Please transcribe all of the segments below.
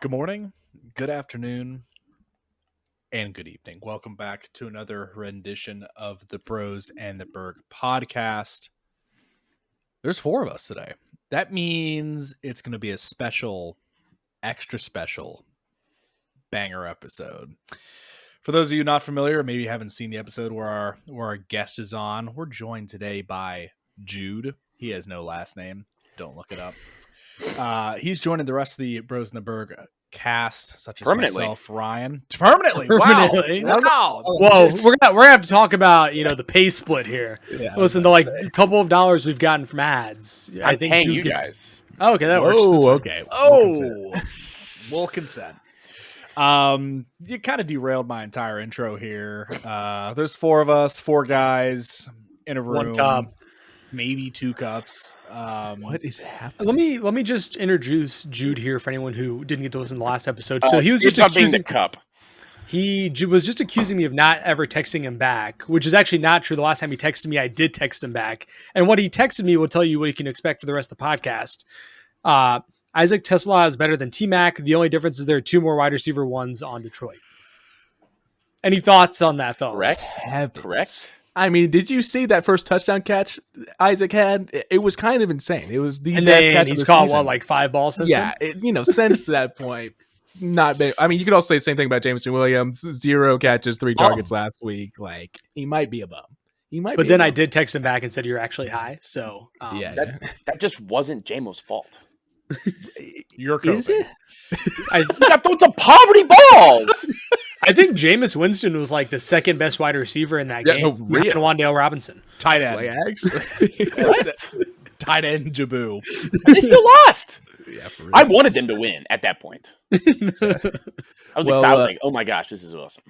Good morning, good afternoon, and good evening. Welcome back to another rendition of the Bros and the Berg podcast. There's four of us today. That means it's going to be a special, extra special banger episode. For those of you not familiar, maybe you haven't seen the episode where our guest is on, we're joined today by Jude. He has no last name. Don't look it up. He's joining the rest of the Bros and the Berg cast, such as myself, Ryan. Permanently. Wow. Whoa, we're gonna have to talk about the pay split here. Yeah, listen, the a couple of dollars we've gotten from ads. I think Jude you guys. Oh, okay, that works. Oh, okay. We'll consent. You kind of derailed my entire intro here. There's four of us, four guys in a room. One cup. Maybe two cups. What is happening? Let me just introduce Jude here for anyone who didn't get to listen to the last episode. So he was just accusing the cup. He was just accusing me of not ever texting him back, which is actually not true. The last time he texted me, I did text him back, and what he texted me will tell you what you can expect for the rest of the podcast. Isaac Tesla is better than T-Mac. The only difference is there are two more wide receiver ones on Detroit. Any thoughts on that, fellas? Correct. I mean, did you see that first touchdown catch Isaac had? It was kind of insane. It was the best catch he's of the caught season. like 5 balls since then? Since that point, not been. I mean, you could also say the same thing about Jameson Williams. 0 catches, 3 targets last week. Like, he might be a bum. But then I did text him back and said you're actually high. So that just wasn't JMO's fault. You're coping. Is it? I got thrown some poverty balls. I think Jameis Winston was like the second best wide receiver in that game. Really? And Wan'Dale Robinson. Tight end. Actually. Tight end Jabu. And they still lost. Yeah, for real. I wanted them to win at that point. I was excited. Like, oh my gosh, this is awesome.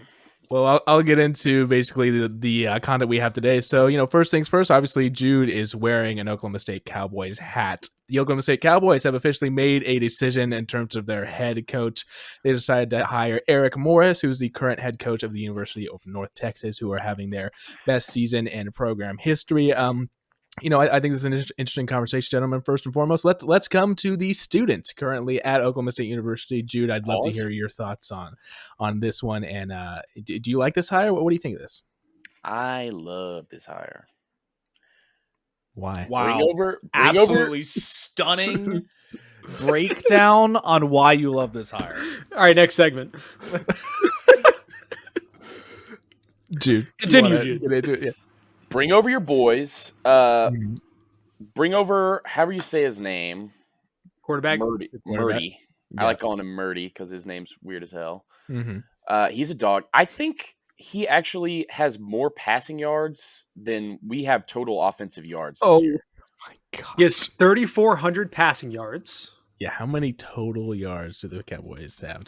Well, I'll get into basically the content we have today. So, first things first, obviously, Jude is wearing an Oklahoma State Cowboys hat. The Oklahoma State Cowboys have officially made a decision in terms of their head coach. They decided to hire Eric Morris, who's the current head coach of the University of North Texas, who are having their best season in program history. I think this is an interesting conversation, gentlemen. First and foremost, let's come to the students currently at Oklahoma State University. Jude, I'd love to hear your thoughts on this one. And do you like this hire? What do you think of this? I love this hire. Why? Wow. Absolutely stunning breakdown on why you love this hire. All right, next segment. Jude. Continue, Jude. Yeah. Bring over your boys. Bring over, however you say his name. Quarterback? Murdy. Yeah. I like calling him Murdy because his name's weird as hell. Mm-hmm. He's a dog. I think he actually has more passing yards than we have total offensive yards this year. My God. He has 3,400 passing yards. Yeah, how many total yards do the Cowboys have?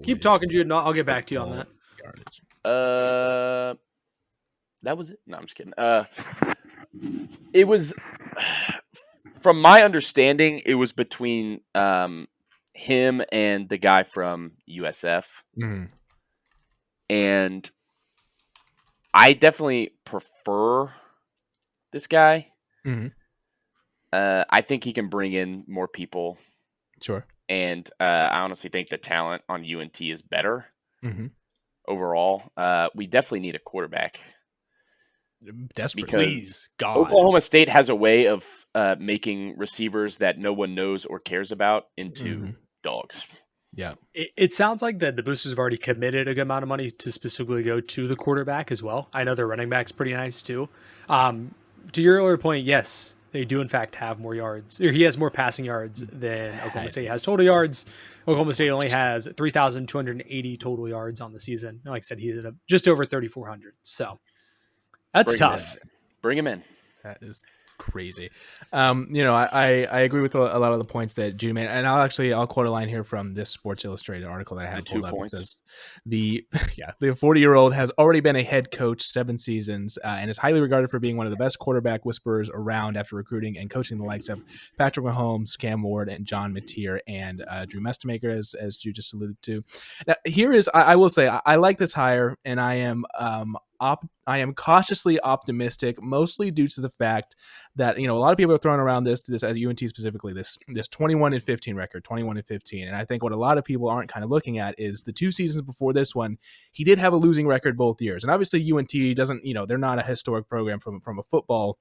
Keep talking, Jude, and I'll get back to you on that. Yardage. That was it. No, I'm just kidding. It was, from my understanding, it was between him and the guy from USF. Mm-hmm. And I definitely prefer this guy. Mm-hmm. I think he can bring in more people. Sure. And I honestly think the talent on UNT is better overall. We definitely need a quarterback. Desperate. Because Oklahoma State has a way of making receivers that no one knows or cares about into dogs. Yeah. It sounds like that the Boosters have already committed a good amount of money to specifically go to the quarterback as well. I know their running back's pretty nice too. To your earlier point, yes, they do in fact have more yards. Or he has more passing yards than Oklahoma State has total yards. Oklahoma State only has 3,280 total yards on the season. Like I said, he's at just over 3,400. So that's tough. Bring him in. That is crazy. I agree with a lot of the points that Jude made, and I'll quote a line here from this Sports Illustrated article that I have pulled up. It says the 40-year-old has already been a head coach 7 seasons and is highly regarded for being one of the best quarterback whisperers around after recruiting and coaching the likes of Patrick Mahomes, Cam Ward, and John Mateer and Drew Mestemaker, as Jude just alluded to. Now, I will say I like this hire, and I am I am cautiously optimistic, mostly due to the fact that a lot of people are throwing around this as UNT specifically this 21-15 record, 21-15, and I think what a lot of people aren't kind of looking at is the 2 seasons before this one, he did have a losing record both years, and obviously UNT doesn't, they're not a historic program from a football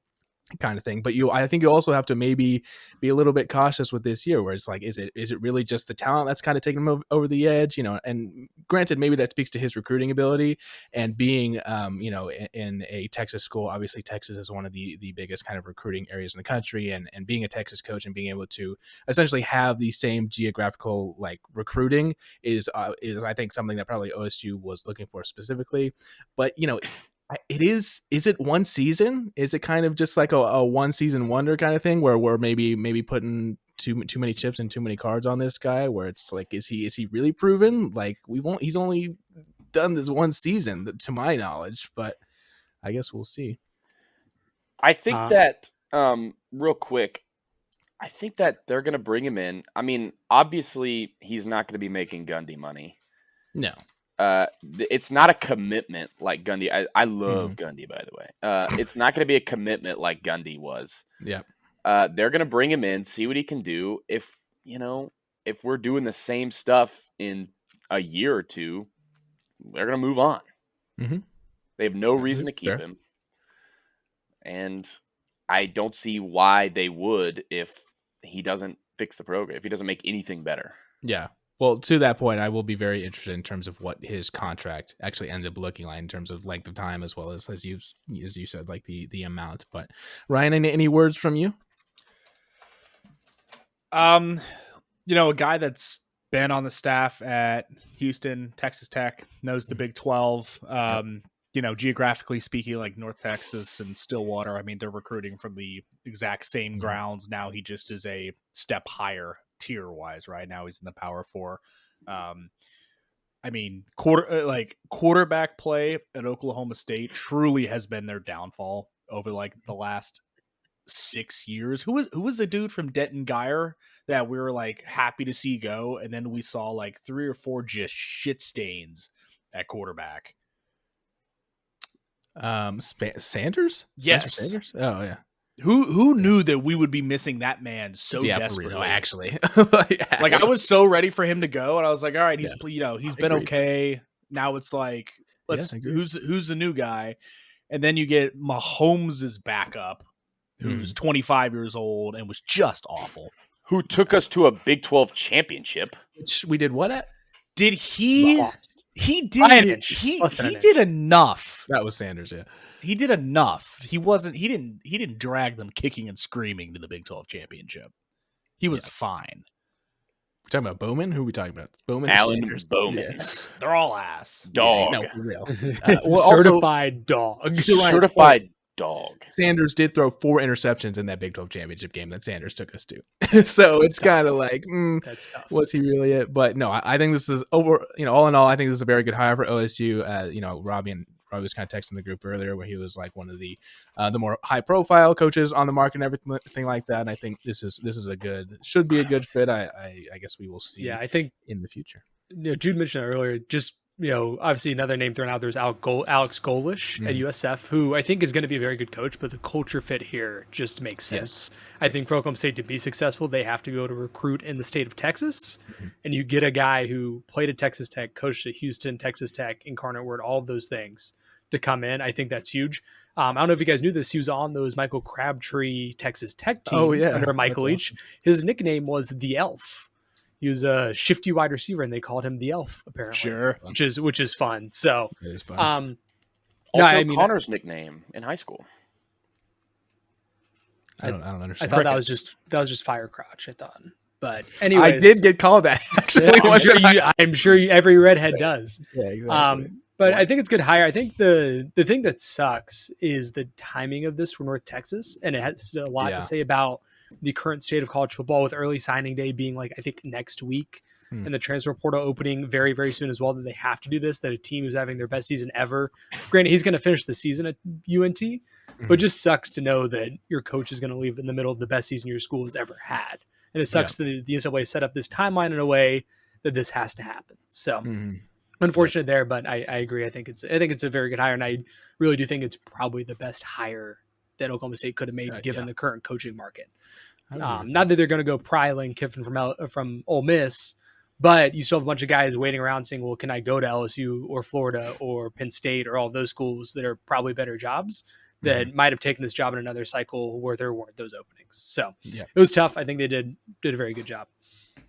kind of thing, but I think you also have to maybe be a little bit cautious with this year, where it's like, is it really just the talent that's kind of taking him over the edge, and granted, maybe that speaks to his recruiting ability and being in a Texas school. Obviously Texas is one of the biggest kind of recruiting areas in the country, and being a Texas coach and being able to essentially have the same geographical like recruiting is I think something that probably OSU was looking for specifically. But is it one season? Is it kind of just like a one season wonder kind of thing where we're maybe putting too many chips and too many cards on this guy, where it's like, is he really proven? Like, he's only done this one season to my knowledge, but I guess we'll see. I think that real quick, I think that they're going to bring him in. I mean, obviously he's not going to be making Gundy money. No. It's not a commitment like Gundy. I love Gundy, by the way. It's not going to be a commitment like Gundy was. Yeah. They're going to bring him in, see what he can do. If we're doing the same stuff in a year or two, they're going to move on. Mm-hmm. They have no reason to keep him. And I don't see why they would if he doesn't fix the program, if he doesn't make anything better. Yeah. Well, to that point, I will be very interested in terms of what his contract actually ended up looking like in terms of length of time, as well as you said, like the amount. But Ryan, any words from you? A guy that's been on the staff at Houston, Texas Tech, knows the Big 12. Geographically speaking, like North Texas and Stillwater, I mean, they're recruiting from the exact same grounds. Now he just is a step higher tier wise. Right now he's in the Power 4. I mean, quarterback play at Oklahoma State truly has been their downfall over like the last 6 years. Who was the dude from Denton Geyer that we were like happy to see go, and then we saw like 3 or 4 just shit stains at quarterback? Sanders? Yes. Sanders? Oh yeah. Who knew that we would be missing that man so desperately? Real, actually. Like, I was so ready for him to go, and I was like, all right, he's been okay. Now it's like, who's the new guy? And then you get Mahomes' backup, who's 25 years old and was just awful. Who took us to a Big 12 championship? Which we did what at? Did he? He did. He did enough. That was Sanders. Yeah, he did enough. He didn't drag them kicking and screaming to the Big 12 championship. He was fine. We're talking about Bowman. Who are we talking about? Bowman. Allen Bowman. Yeah. They're all ass. Dog. Yeah, no, for real. Certified dog. Certified dog. Sanders did throw 4 interceptions in that Big 12 championship game that Sanders took us to. So it's kind of like, That's tough. was he really it? But no, I think this is all in all, I think this is a very good hire for OSU. Robbie was kind of texting the group earlier where he was like one of the more high profile coaches on the market and everything like that. And I think this should be a good fit. I guess we will see. Yeah, I think in the future. Jude mentioned earlier, just obviously another name thrown out there is Alex Golish at USF, who I think is going to be a very good coach, but the culture fit here just makes sense. Yes. I think for Oklahoma State to be successful, they have to be able to recruit in the state of Texas, and you get a guy who played at Texas Tech, coached at Houston, Texas Tech, Incarnate Word, all of those things to come in. I think that's huge. I don't know if you guys knew this. He was on those Michael Crabtree Texas Tech teams under Michael Leach. Awesome. His nickname was the Elf. He was a shifty wide receiver, and they called him the Elf, apparently. Sure, which is fun. So, it is fun. Also, Connor's nickname in high school. I don't understand. I thought that was just Fire Crouch. I thought, but anyways, I did get called that. Actually, I'm sure every redhead does. Yeah, exactly. But I think it's good hire. I think the thing that sucks is the timing of this for North Texas, and it has a lot to say about the current state of college football, with early signing day being like, I think next week, and the transfer portal opening very, very soon as well, that they have to do this, that a team who's having their best season ever, granted he's going to finish the season at UNT, but it just sucks to know that your coach is going to leave in the middle of the best season your school has ever had. And it sucks that the NCAA set up this timeline in a way that this has to happen. So unfortunate there, but I agree. I think it's a very good hire, and I really do think it's probably the best hire that Oklahoma State could have made given the current coaching market. Not that they're going to go pry Lane Kiffin from Ole Miss, but you still have a bunch of guys waiting around saying, well, can I go to LSU or Florida or Penn State or all those schools that are probably better jobs that might have taken this job in another cycle where there weren't those openings. So it was tough. I think they did a very good job.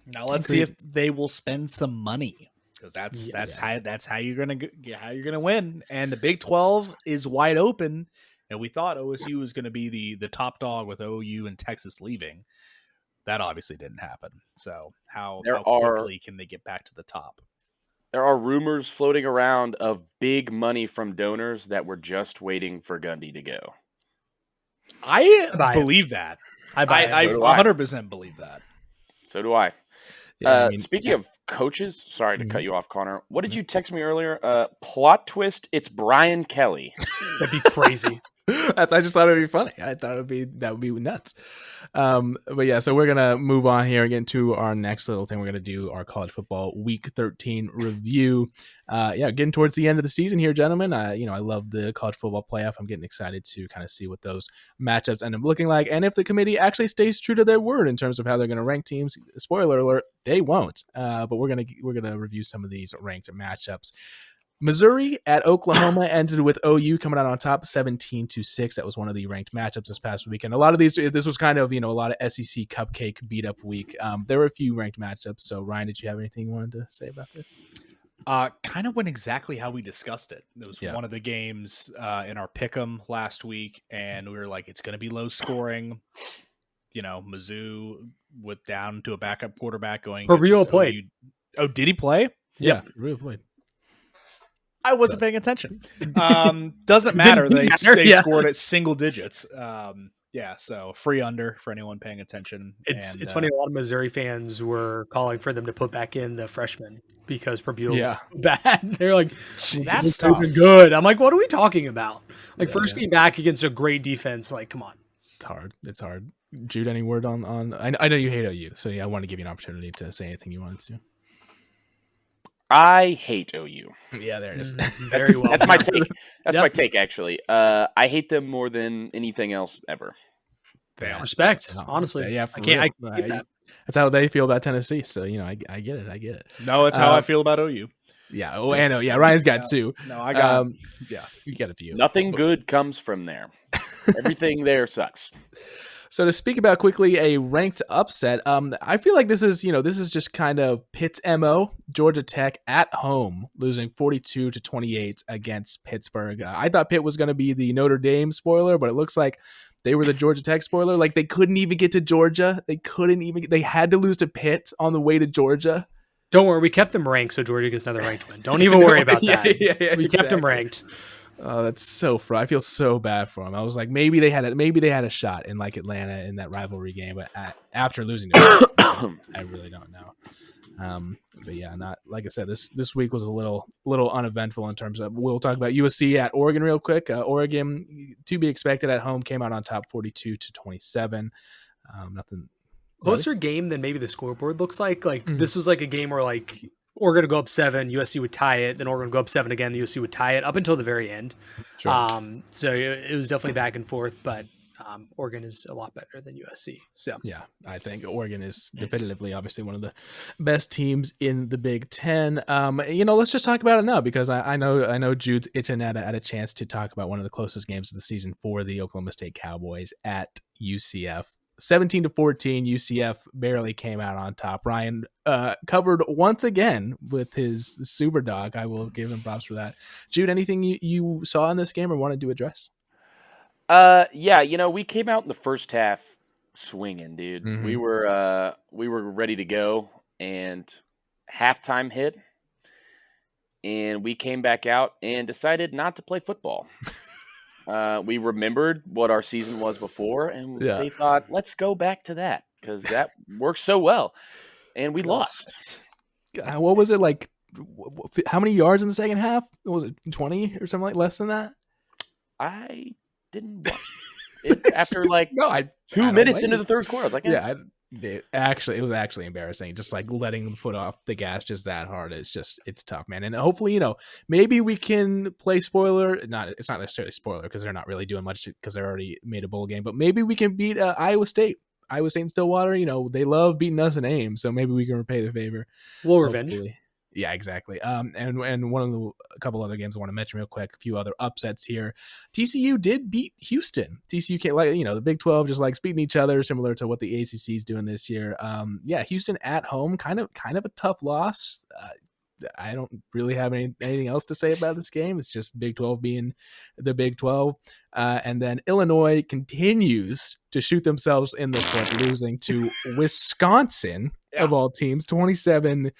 Now let's see if they will spend some money, because that's how you're gonna win. And the Big 12 is wide open, and we thought OSU was going to be the top dog with OU and Texas leaving. That obviously didn't happen. So how quickly can they get back to the top? There are rumors floating around of big money from donors that were just waiting for Gundy to go. I believe that. I 100% believe that. So do I. Yeah, Speaking of coaches, sorry to cut you off, Connor. What did you text me earlier? Plot twist, it's Brian Kelly. That'd be crazy. I just thought it would be funny. I thought that would be nuts. But yeah, so we're gonna move on here and get into our next little thing. We're gonna do our college football week 13 review. Getting towards the end of the season here, gentlemen. I love the college football playoff. I'm getting excited to kind of see what those matchups end up looking like, and if the committee actually stays true to their word in terms of how they're gonna rank teams. Spoiler alert, they won't. But we're gonna review some of these ranked matchups. Missouri at Oklahoma ended with OU coming out on top 17-6. That was one of the ranked matchups this past weekend. A lot of this was kind of, a lot of SEC cupcake beat up week. There were a few ranked matchups. So Ryan, did you have anything you wanted to say about this? Kind of went exactly how we discussed it. It was one of the games in our pick'em last week, and we were like, it's going to be low scoring. Mizzou with down to a backup quarterback going. Real played. Oh, did he play? Yeah, Real played. I wasn't paying attention. Doesn't matter. They scored at single digits. So free under for anyone paying attention. It's funny. A lot of Missouri fans were calling for them to put back in the freshman because Purbuell bad. They're like, that's even good. I'm like, what are we talking about? Like first game back against a great defense. Like, come on. It's hard. Jude, any word on? I know you hate OU, so I want to give you an opportunity to say anything you wanted to. I hate OU. Yeah, there it is. Very well. That's my take. That's my take, actually. I hate them more than anything else ever. Respect, honestly. Yeah, I can't get that. That's how they feel about Tennessee. So, I get it. No, it's how I feel about OU. Yeah. Oh, I know. Yeah, Ryan's got two. No, I got. You got a few. Nothing good comes from there. Everything there sucks. So to speak about quickly a ranked upset, I feel like this is just kind of Pitt's MO. Georgia Tech at home losing 42-28 against Pittsburgh. I thought Pitt was going to be the Notre Dame spoiler, but it looks like they were the Georgia Tech spoiler. Like they couldn't even get to Georgia. They had to lose to Pitt on the way to Georgia. Don't worry, we kept them ranked, so Georgia gets another ranked win. Don't even worry about that. We kept them ranked. Oh, that's so I feel so bad for them. I was like, maybe they had a shot in like Atlanta in that rivalry game, but after losing to I really don't know. But yeah, not like I said. This week was a little uneventful in terms of. We'll talk about USC at Oregon real quick. Oregon, to be expected at home, came out on top 42-27. Nothing closer game than maybe the scoreboard looks like. This was like a game where like Oregon would go up 7, USC would tie it, then Oregon would go up 7 again, the USC would tie it up until the very end. Sure. So it was definitely back and forth, but Oregon is a lot better than USC. So yeah, I think Oregon is definitively obviously one of the best teams in the Big Ten. Let's just talk about it now because I know Jude's itching at a chance to talk about one of the closest games of the season for the Oklahoma State Cowboys at UCF. 17-14, UCF barely came out on top. Ryan covered once again with his Superdog. I will give him props for that. Jude, anything you saw in this game or wanted to address? We came out in the first half swinging, dude. Mm-hmm. We were ready to go, and halftime hit, and we came back out and decided not to play football. We remembered what our season was before, and they thought, let's go back to that because that works so well. And we lost. What was it like? How many yards in the second half? Was it 20 or something like less than that? I didn't watch it after 2 minutes into the third quarter. I was like, It was actually embarrassing. Just like letting the foot off the gas just that hard. It's tough, man. And hopefully, maybe we can play spoiler. It's not necessarily spoiler because they're not really doing much because they already made a bowl game. But maybe we can beat Iowa State. Iowa State and Stillwater. They love beating us in Ames, so maybe we can repay the favor. A little revenge. Yeah, exactly. And one of a couple other games I want to mention real quick. A few other upsets here. TCU did beat Houston. TCU can't the Big 12 just likes beating each other, similar to what the ACC is doing this year. Houston at home, kind of a tough loss. I don't really have anything else to say about this game. It's just Big 12 being the Big 12. And then Illinois continues to shoot themselves in the foot, losing to Wisconsin. Yeah. Of all teams, 27-10.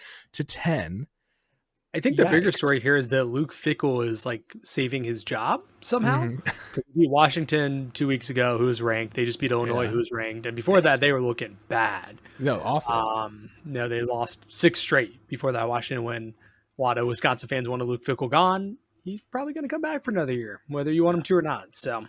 I think the bigger story here is that Luke Fickell is like saving his job somehow. Mm-hmm. He beat Washington 2 weeks ago, who was ranked. They just beat Illinois, who was ranked, and before that, they were looking bad. No, awful. They lost 6 straight before that Washington win. A lot of Wisconsin fans wanted Luke Fickell gone. He's probably going to come back for another year, whether you want him to or not. So.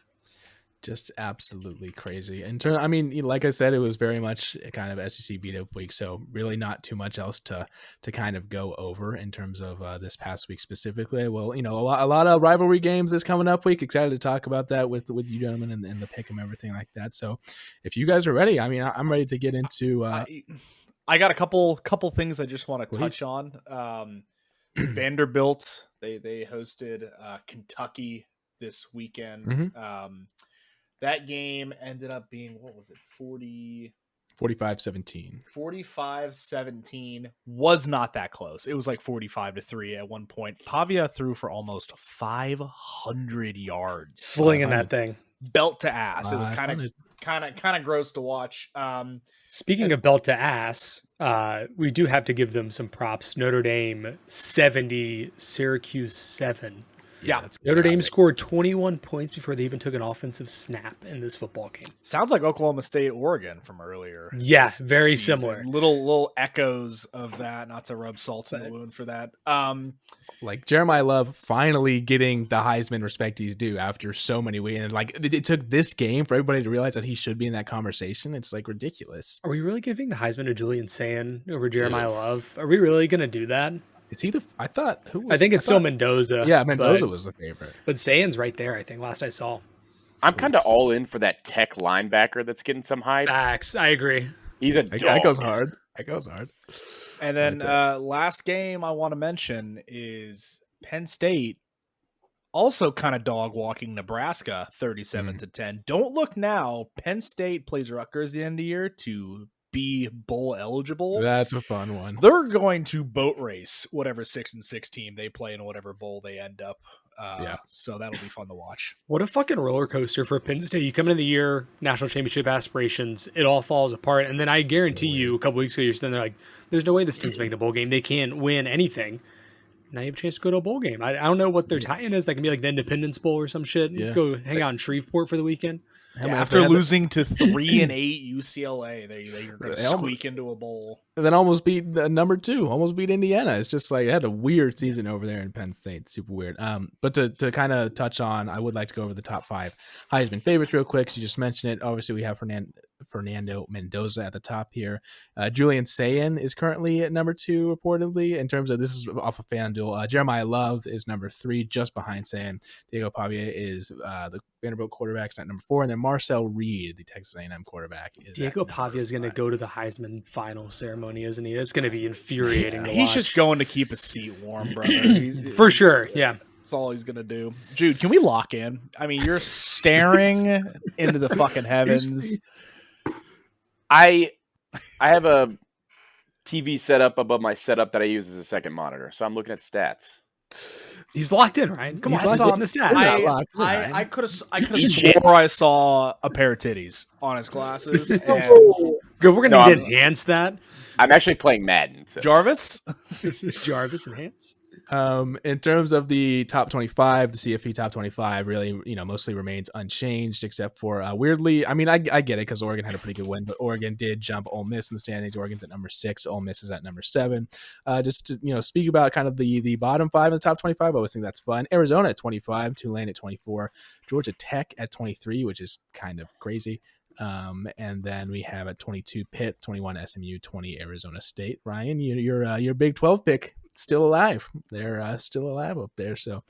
Just absolutely crazy. Like I said, it was very much kind of SEC beat up week, so really not too much else to kind of go over in terms of this past week specifically. Well, a lot of rivalry games this coming up week. Excited to talk about that with you gentlemen and the pick 'em, everything like that. So if you guys are ready, I'm ready to get into. I got a couple things I just want to touch on. Vanderbilt, they hosted Kentucky this weekend. Mm-hmm. That game ended up being, 45-17. 45-17 was not that close. It was like 45-3 at one point. Pavia threw for almost 500 yards. Slinging that thing. Belt to ass. It was kind of gross to watch. Speaking of belt to ass, we do have to give them some props. Notre Dame 70, Syracuse 7. Yeah, Notre Dame scored 21 points before they even took an offensive snap in this football game. Sounds like Oklahoma State, Oregon from earlier. Yeah, very similar. Little echoes of that. Not to rub salt in the wound for that. Like Jeremiah Love finally getting the Heisman respect he's due after so many weeks. And like it took this game for everybody to realize that he should be in that conversation. It's like ridiculous. Are we really giving the Heisman to Julian Sayin over Jeremiah Love? Are we really going to do that? Is he I think it's still Mendoza. Yeah, Mendoza was the favorite. But Sayin's right there, I think, last I saw. I'm kind of all in for that tech linebacker that's getting some hype. Facts. I agree. He's a dog. That goes hard. And then last game I want to mention is Penn State also kind of dog walking Nebraska 37-10. Don't look now. Penn State plays Rutgers the end of the year to be bowl eligible. That's a fun one. They're going to boat race whatever 6-6 team they play in whatever bowl they end up. So that'll be fun to watch. What a fucking roller coaster for Penn State. You come into the year, national championship aspirations, it all falls apart. And then I guarantee you a couple weeks ago, you're sitting there like, there's no way this team's making a bowl game. They can't win anything. Now you have a chance to go to a bowl game. I don't know what their tie-in is. That can be like the Independence Bowl or some shit. Yeah. Go hang out in Shreveport for the weekend. After losing to 3-8 UCLA, they're going to squeak into a bowl. And then almost beat number 2, almost beat Indiana. It's just like, it had a weird season over there in Penn State. Super weird. But to kind of touch on, I would like to go over the top 5 Heisman favorites real quick. So you just mentioned it. Obviously, we have Fernando Mendoza at the top here. Julian Sayin is currently at number 2, reportedly. In terms of, this is off of FanDuel. Jeremiah Love is number 3, just behind Sayin. Diego Pavia is the Vanderbilt quarterback's at number 4, and then Marcel Reed, the Texas A&M quarterback, is Diego Pavia is going to go to the Heisman final ceremony, isn't he? That's going to be infuriating. He's just going to keep his seat warm, brother. For sure, yeah. That's all he's going to do. Jude, can we lock in? I mean, you're staring into the fucking heavens. I have a TV set up above my setup that I use as a second monitor, so I'm looking at stats. He's locked in, right? Come on, on the stats. I could have swore I saw a pair of titties on his glasses. And... Good, we're gonna enhance that. I'm actually playing Madden. So. Jarvis enhance. In terms of the top 25, the CFP top 25 really, mostly remains unchanged, except for weirdly. I mean, I get it because Oregon had a pretty good win, but Oregon did jump Ole Miss in the standings. Oregon's at number 6. Ole Miss is at number 7. Just to speak about kind of the bottom 5 in the top 25. I always think that's fun. Arizona at 25, Tulane at 24, Georgia Tech at 23, which is kind of crazy. And then we have at 22 Pitt, 21 SMU, 20 Arizona State. Ryan, your Big 12 pick still alive. They're still alive up there. So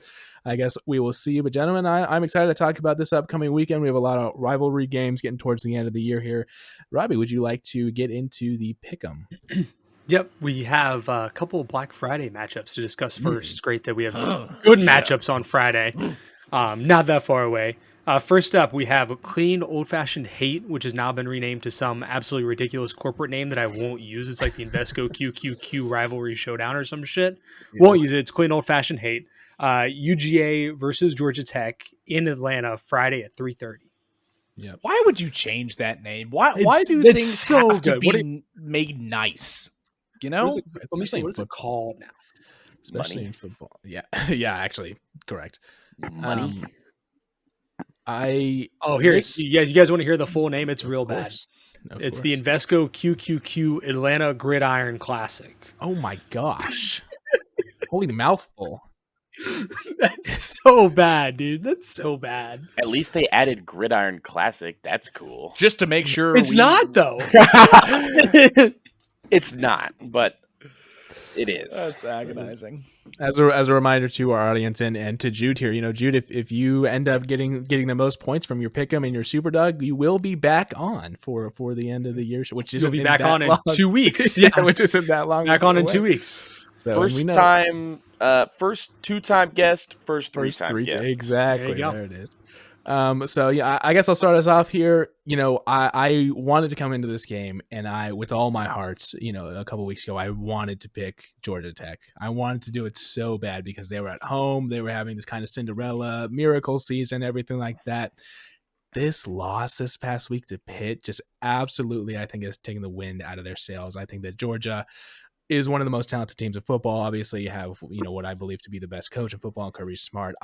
I guess we will see. But gentlemen, I'm excited to talk about this upcoming weekend. We have a lot of rivalry games getting towards the end of the year here. Robbie, would you like to get into the pick'em? Yep, we have a couple of Black Friday matchups to discuss first. It's great that we have good matchups on Friday. Not that far away. First up, we have Clean Old Fashioned Hate, which has now been renamed to some absolutely ridiculous corporate name that I won't use. It's like the Invesco QQQ Rivalry Showdown or some shit. Won't use it. It's Clean Old Fashioned Hate. UGA versus Georgia Tech in Atlanta Friday at 3:30. Yeah. Why would you change that name? Why do it's things so have to good. be made nice? You know? Let me see. What is it called now? Especially Money. in football. Yeah. Yeah, actually, correct. Money. Here, you guys want to hear the full name? It's real bad. It's the Invesco QQQ Atlanta Gridiron Classic. Oh my gosh. Holy mouthful. That's so bad, dude. That's so bad. At least they added Gridiron Classic. That's cool. Just to make sure It's not, though. It's not, but it is. That's agonizing. As a reminder to our audience and to Jude here, Jude, if you end up getting the most points from your pick'em and your Superdog, you will be back on for the end of the year, which is You'll be back on in 2 weeks. Yeah, which isn't that long. Back on in 2 weeks. So, First two-time guest, first three-time guest. Exactly. There you go. There it is. So yeah, I guess I'll start us off here. I wanted to come into this game, and with all my hearts, a couple weeks ago, I wanted to pick Georgia Tech. I wanted to do it so bad because they were at home. They were having this kind of Cinderella miracle season, everything like that. This loss this past week to Pitt just absolutely, I think, has taken the wind out of their sails. I think that Georgia is one of the most talented teams in football. Obviously, you have, what I believe to be the best coach in football, Kirby Smart.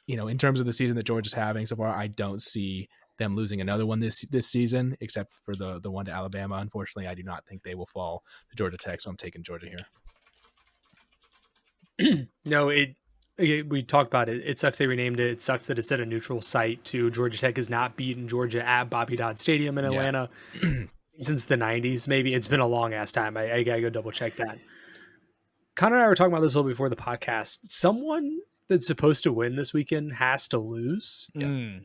In terms of the season that Georgia's having so far, I don't see them losing another one this season, except for the one to Alabama. Unfortunately, I do not think they will fall to Georgia Tech, so I'm taking Georgia here. No, we talked about it. It sucks they renamed it. It sucks that it's at a neutral site too. Georgia Tech has not beaten Georgia at Bobby Dodd Stadium in Atlanta since the 90s. Maybe it's been a long ass time. I gotta go double check that. Connor and I were talking about this a little before the podcast. Someone that's supposed to win this weekend has to lose. 100%.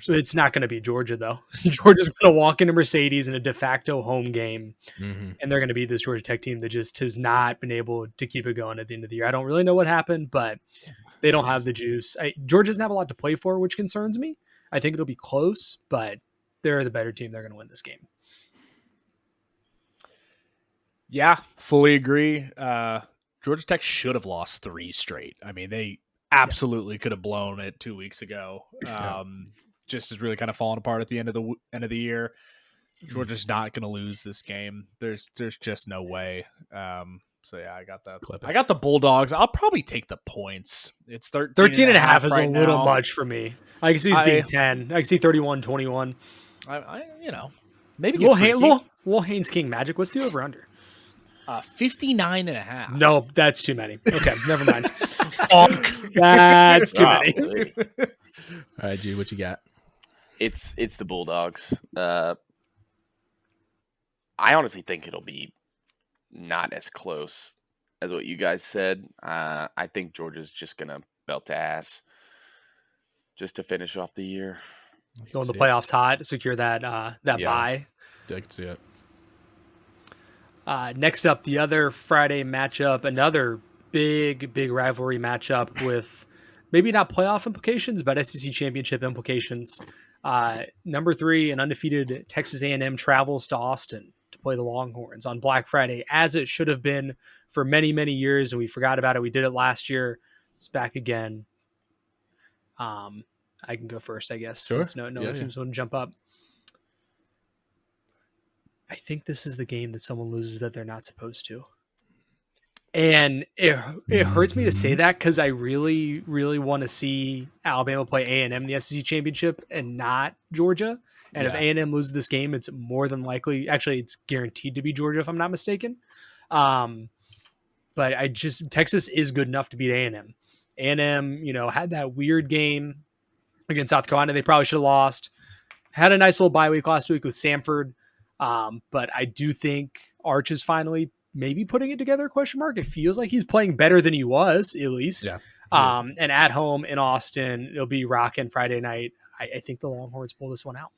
It's not going to be Georgia, though. Georgia's going to walk into Mercedes in a de facto home game, and they're going to beat this Georgia Tech team that just has not been able to keep it going at the end of the year. I don't really know what happened, but they don't have the juice. Georgia doesn't have a lot to play for, which concerns me. I think it'll be close, but they're the better team. They're going to win this game. Yeah, fully agree. Georgia Tech should have lost 3 straight. I mean, they absolutely could have blown it 2 weeks ago. Just is really kind of falling apart at the end of the year. Georgia's not going to lose this game. There's just no way. So yeah, I got the Bulldogs. I'll probably take the points. It's 13 and a half is right a little now. much for me. I can see it being 10. I can see 31-21. Maybe Little Haynes King Magic. What's the over under? 59 and a half. No, that's too many. Okay, never mind. That's too many. All right, Jude, what you got? It's the Bulldogs. I honestly think it'll be not as close as what you guys said. I think Georgia's just gonna belt to ass just to finish off the year. Go in the playoffs hot, secure that bye. I can see it. Next up, the other Friday matchup, another big rivalry matchup with maybe not playoff implications, but SEC championship implications. Number 3, an undefeated Texas A&M travels to Austin to play the Longhorns on Black Friday, as it should have been for many, many years, and we forgot about it. We did it last year. It's back again. I can go first, I guess. Sure. No one seems to want to jump up. I think this is the game that someone loses that they're not supposed to. And it hurts me to say that because I really, really want to see Alabama play A&M in the SEC championship and not Georgia. And if A&M loses this game, it's more than likely, actually, it's guaranteed to be Georgia if I'm not mistaken. But Texas is good enough to beat A&M. A&M, had that weird game against South Carolina. They probably should have lost. Had a nice little bye week last week with Samford. But I do think Arch is finally maybe putting it together, question mark. It feels like he's playing better than he was, at least. Yeah. And at home in Austin, it'll be rocking Friday night. I think the Longhorns pull this one out.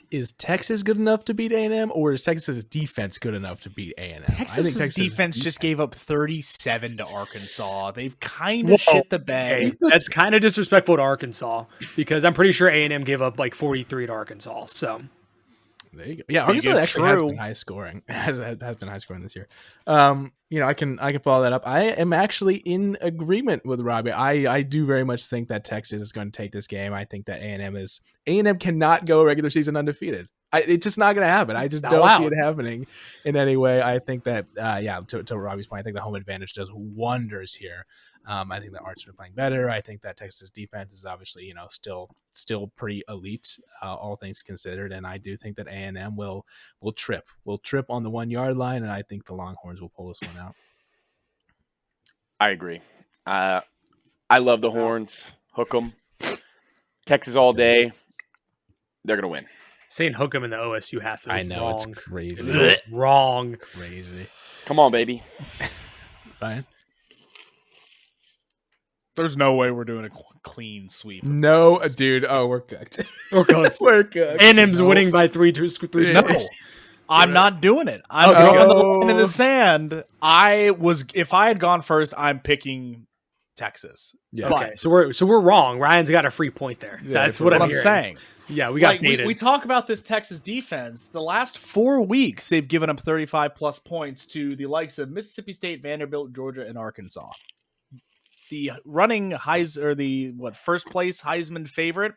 Is Texas good enough to beat A&M, or is Texas's defense good enough to beat A&M? Texas's defense just gave up 37 to Arkansas. They've kind of shit the bed. Okay. That's kind of disrespectful to Arkansas because I'm pretty sure A&M gave up like 43 to Arkansas. So there you go. Yeah, Arkansas actually has been high scoring. Has been high scoring this year. I can follow that up. I am actually in agreement with Robbie. I do very much think that Texas is going to take this game. I think that A&M cannot go regular season undefeated. It's just not going to happen. I just don't see it happening in any way. I think that to Robbie's point, I think the home advantage does wonders here. I think that Art's been playing better. I think that Texas defense is obviously, still pretty elite, all things considered. And I do think that A&M will trip on the 1 yard line. And I think the Longhorns will pull this one out. I agree. I love the Horns. Hook them. Texas all day. They're going to win. Saying hook them in the OSU half is I know, wrong. it's crazy. It's wrong. Crazy. Come on, baby. Ryan? There's no way we're doing a clean sweep. No, dude. Oh, we're cooked. We're cooked. We're cooked. A&M's winning by three. No, I'm not doing it. I'm drawing the line in the sand. If I had gone first, I'm picking Texas. Yeah. Okay, so we're wrong. Ryan's got a free point there. Yeah, that's what I'm saying. Yeah, we got baited. We talk about this Texas defense. The last 4 weeks, they've given up 35 plus points to the likes of Mississippi State, Vanderbilt, Georgia, and Arkansas. The running first place Heisman favorite,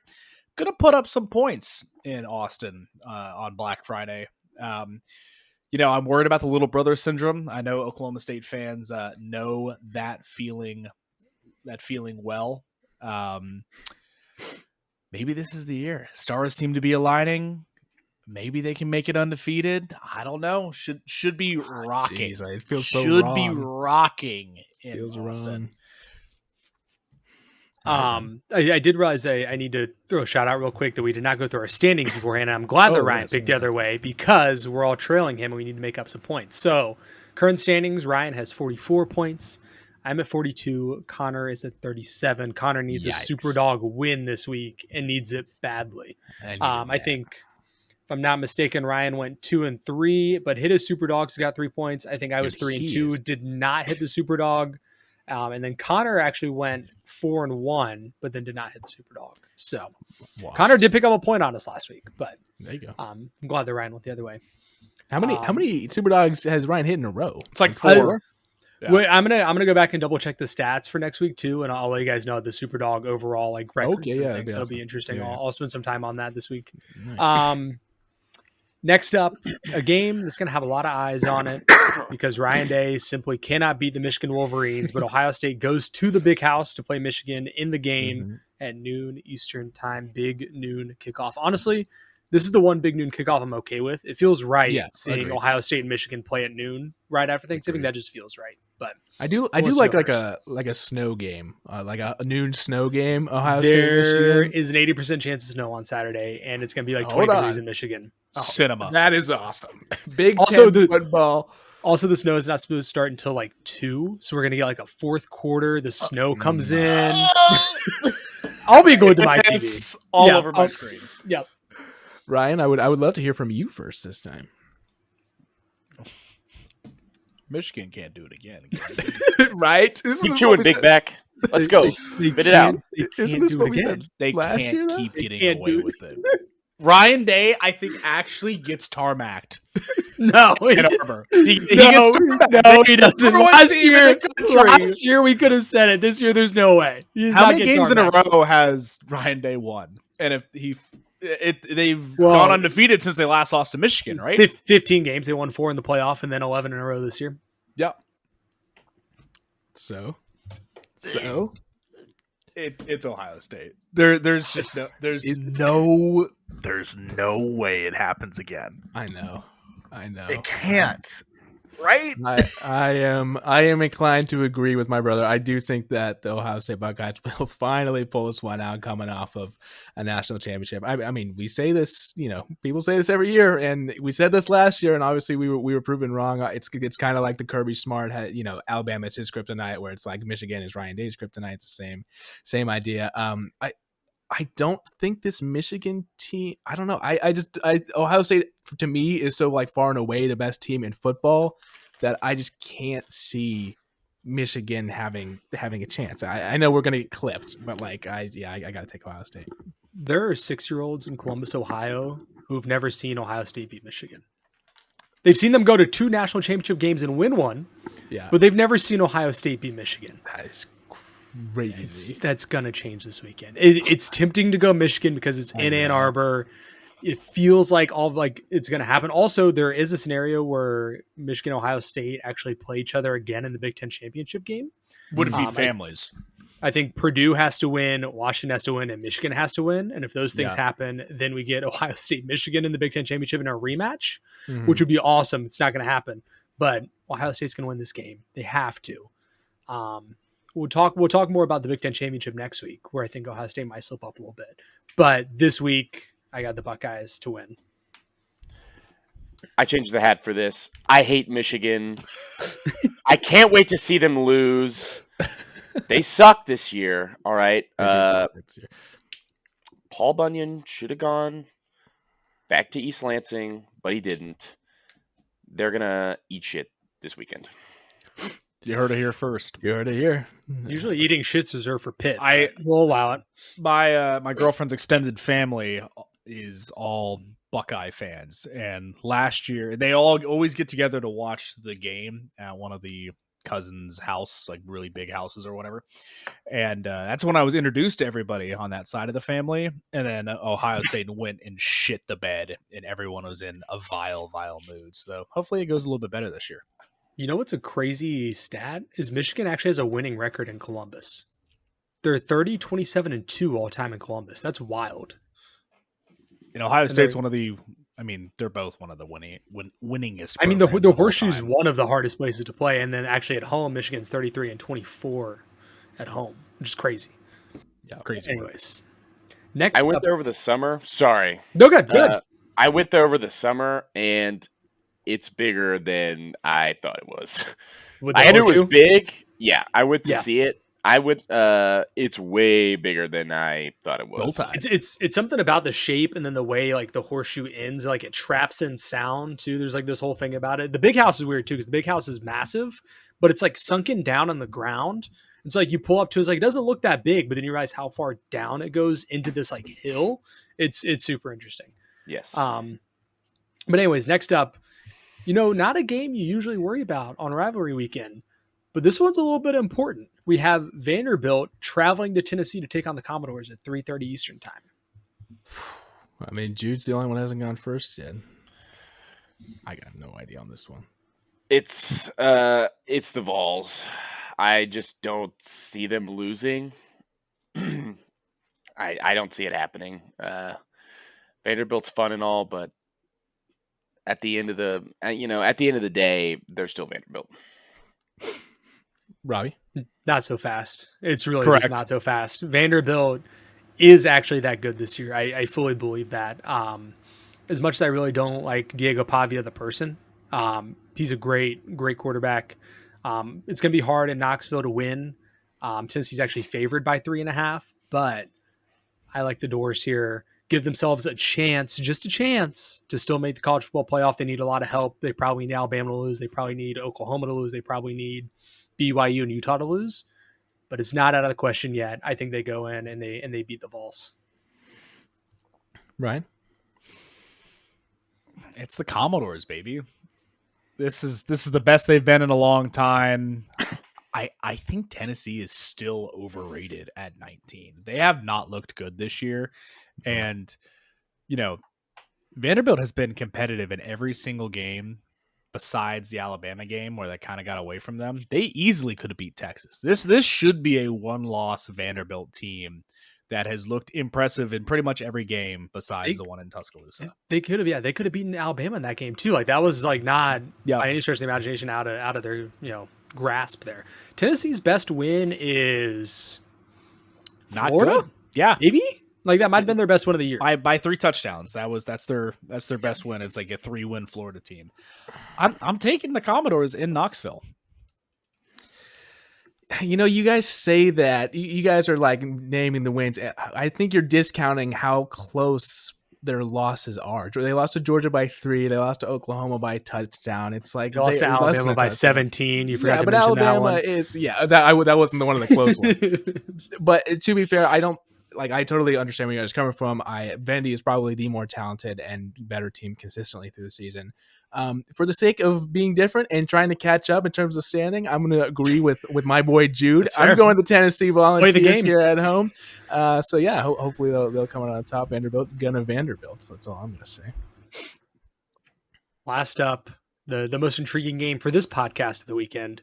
gonna put up some points in Austin on Black Friday. I'm worried about the little brother syndrome. I know Oklahoma State fans know that feeling well. Maybe this is the year. Stars seem to be aligning. Maybe they can make it undefeated. I don't know. Should be rocking. Geez, it feels so should wrong. be rocking in Feels Austin. Wrong. I did realize I need to throw a shout out real quick that we did not go through our standings beforehand. I'm glad that Ryan picked the other way because we're all trailing him and we need to make up some points. So current standings, Ryan has 44 points. I'm at 42. Connor is at 37. Connor needs a Superdog win this week and needs it badly. I think, if I'm not mistaken, Ryan went 2-3, but hit his Superdogs, got 3 points. I think I was 3-2, did not hit the Superdog. And then Connor actually went 4-1, but then did not hit the Superdog. So Connor did pick up a point on us last week, but there you go. I'm glad that Ryan went the other way. How many Superdogs has Ryan hit in a row? It's like 4. Yeah. Wait, I'm gonna go back and double check the stats for next week too, and I'll let you guys know the Superdog overall records and things. That'll be interesting. Yeah. I'll spend some time on that this week. Nice. Next up, a game that's gonna have a lot of eyes on it because Ryan Day simply cannot beat the Michigan Wolverines, but Ohio State goes to the Big House to play Michigan in the game at noon Eastern time. Big noon kickoff. Honestly, this is the one big noon kickoff I'm okay with. It feels right seeing Ohio State and Michigan play at noon right after Thanksgiving. That just feels right. But I do like a snow game, like a noon snow game. Ohio State. There is an 80% chance of snow on Saturday, and it's going to be like 20 degrees in Michigan. Cinema. That is awesome. Big also the football. Also, the snow is not supposed to start until 2, so we're going to get a fourth quarter. The snow comes in. I'll be going to my TV. It's all over my screen. Yep. Ryan, I would love to hear from you first this time. Michigan can't do it again. Right? Keep chewing, big back. Let's go. Spit it out. Isn't this what we said they last can't year, keep getting away with it. Ryan Day, I think, actually gets tarmacked. No, he gets tarmacked. No, he doesn't. Last year we could have said it. This year, there's no way. How many games in a row has Ryan Day won? And if they've gone undefeated since they last lost to Michigan, right? 15 games. They won 4 in the playoff and then 11 in a row this year. Yep. So it's Ohio State. There's no way it happens again. I know. It can't. Right? I am inclined to agree with my brother. I do think that the Ohio State Buckeyes will finally pull this one out coming off of a national championship. I mean, we say this, people say this every year, and we said this last year, and obviously we were proven wrong. It's kind of like the Kirby Smart had, Alabama is his kryptonite, where it's like Michigan is Ryan Day's kryptonite. It's the same idea. I don't think this Michigan team. I don't know. Ohio State to me is so like far and away the best team in football that I just can't see Michigan having a chance. I know we're gonna get clipped, but like I gotta take Ohio State. There are 6-year-olds in Columbus, Ohio, who've never seen Ohio State beat Michigan. They've seen them go to 2 national championship games and win one, but they've never seen Ohio State beat Michigan. That is crazy. That's gonna change this weekend. It's tempting to go Michigan because it's in Ann Arbor. It feels like it's gonna happen. Also, there is a scenario where Michigan and Ohio State actually play each other again in the Big Ten championship game. Would feed families. I think Purdue has to win, Washington has to win, and Michigan has to win. And if those things happen, then we get Ohio State, Michigan in the Big Ten championship in a rematch, which would be awesome. It's not going to happen, but Ohio State's going to win this game. They have to. We'll talk more about the Big Ten championship next week, where I think Ohio State might slip up a little bit. But this week, I got the Buckeyes to win. I changed the hat for this. I hate Michigan. I can't wait to see them lose. They suck this year. All right. Paul Bunyan should have gone back to East Lansing, but he didn't. They're going to eat shit this weekend. You heard it here first. You heard it here. Usually eating shit's reserved for Pitt. We'll allow it. My girlfriend's extended family is all Buckeye fans, and last year they all always get together to watch the game at one of the cousins' house, like really big houses or whatever. And that's when I was introduced to everybody on that side of the family. And then Ohio State went and shit the bed, and everyone was in a vile mood. So hopefully it goes a little bit better this year. You know what's a crazy stat is Michigan actually has a winning record in Columbus. They're 30, 27, and 2 all time in Columbus. That's wild. And Ohio State's one of the. I mean, they're both one of the winningest. I mean, the Horseshoe's one of the hardest places to play, and then actually at home, Michigan's 33 and 24 at home, which is crazy. Yeah, crazy. Anyways, next I went there over the summer. Sorry, no, good. I went there over the summer, and it's bigger than I thought it was. I knew it was big. Yeah, I went to see it. It's way bigger than I thought it was. It's something about the shape and then the way like the horseshoe ends, like it traps in sound too. There's like this whole thing about it. The big house is weird too, because the big house is massive, but it's like sunken down on the ground. It's like you pull up to it, like it doesn't look that big, but then you realize how far down it goes into this like hill. It's super interesting. Yes. But anyways, next up, not a game you usually worry about on rivalry weekend. But this one's a little bit important. We have Vanderbilt traveling to Tennessee to take on the Commodores at 3:30 Eastern time. I mean, Jude's the only one who hasn't gone first yet. I got no idea on this one. It's the Vols. I just don't see them losing. I don't see it happening. Vanderbilt's fun and all, but at the end of the day, they're still Vanderbilt. Robbie? Not so fast. It's really just not so fast. Vanderbilt is actually that good this year. I fully believe that. As much as I really don't like Diego Pavia, the person, he's a great quarterback. It's going to be hard in Knoxville to win. Tennessee's actually favored by 3.5, but I like the Doors here. Give themselves a chance, just a chance, to still make the college football playoff. They need a lot of help. They probably need Alabama to lose. They probably need Oklahoma to lose. They probably need BYU and Utah to lose. But it's not out of the question yet. I think they go in and they beat the Vols. Ryan? It's the Commodores, baby. This is the best they've been in a long time. I think Tennessee is still overrated at 19. They have not looked good this year. And, Vanderbilt has been competitive in every single game besides the Alabama game where they kind of got away from them. They easily could have beat Texas. This should be a one-loss Vanderbilt team that has looked impressive in pretty much every game besides the one in Tuscaloosa. They could have, they could have beaten Alabama in that game too. Like that was like not Yeah. by any stretch of the imagination out of their grasp there. Tennessee's best win is Not Florida? good. Yeah. Maybe like that might have been their best win of the year. By 3 touchdowns. That's their best win. It's like a 3-win Florida team. I'm taking the Commodores in Knoxville. You guys say that. You guys are like naming the wins. I think you're discounting how close their losses are. They lost to Georgia by 3. They lost to Oklahoma by a touchdown. It's like They lost to Alabama by 17. You forgot to mention Alabama that one. that wasn't one of the close ones. But to be fair, I totally understand where you guys are coming from. Vandy is probably the more talented and better team consistently through the season. For the sake of being different and trying to catch up in terms of standing, I'm going to agree with my boy Jude. I'm going to Tennessee Volunteers here at home. So yeah, hopefully they'll come out on top. Vanderbilt. So that's all I'm going to say. Last up, the most intriguing game for this podcast of the weekend.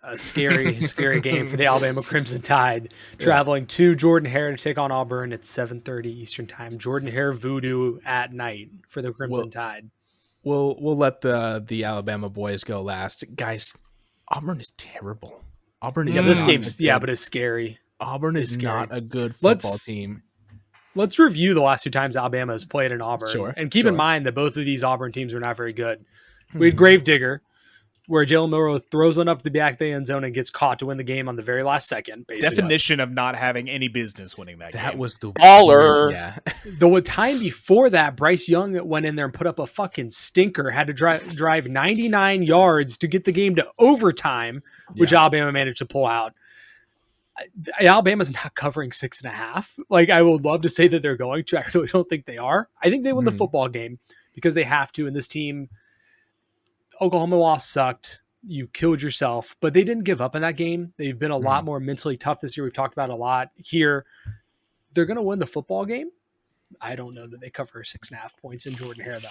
A scary game for the Alabama Crimson Tide, traveling to Jordan Hare to take on Auburn at 7:30 Eastern Time. Jordan Hare voodoo at night for the Crimson Tide. We'll let the Alabama boys go last, guys. Auburn is terrible. Auburn, this game's but it's scary. Auburn is not a good football team. Let's review the last 2 times Alabama has played in Auburn, and keep in mind that both of these Auburn teams are not very good. We had Gravedigger, where Jalen Milroe throws one up the back of the end zone and gets caught to win the game on the very last second. Basically. Definition of not having any business winning that game. That was the baller. Yeah. The time before that, Bryce Young went in there and put up a fucking stinker, had to drive 99 yards to get the game to overtime, which Alabama managed to pull out. Alabama's not covering 6.5. Like, I would love to say that they're going to. I really don't think they are. I think they win the football game because they have to. And this team, Oklahoma loss sucked. You killed yourself, but they didn't give up in that game. They've been a lot more mentally tough this year. We've talked about it a lot here. They're going to win the football game. I don't know that they cover 6.5 points in Jordan Hare, though.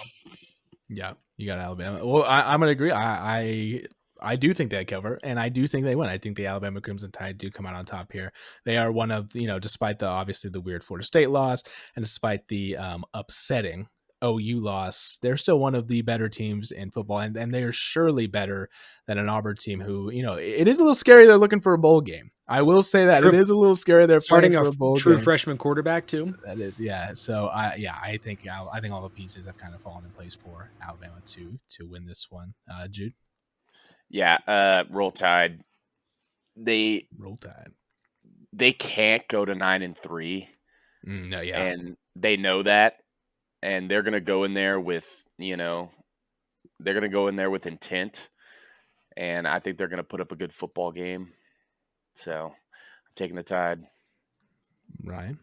Yeah, you got Alabama. Well, I'm going to agree. I do think they cover, and I do think they win. I think the Alabama Crimson Tide do come out on top here. They are one of, despite obviously the weird Florida State loss, and despite the upsetting OU loss, they're still one of the better teams in football, and they are surely better than an Auburn team who, it is a little scary. They're looking for a bowl game. I will say that it is a little scary. They're starting a bowl true game. Freshman quarterback too. That is, yeah. So I think all the pieces have kind of fallen in place for Alabama to win this one. Jude, Roll Tide. Roll Tide. They can't go to 9-3. No, yeah, and they know that. And they're going to go in there with, intent. And I think they're going to put up a good football game. So I'm taking the Tide. Ryan?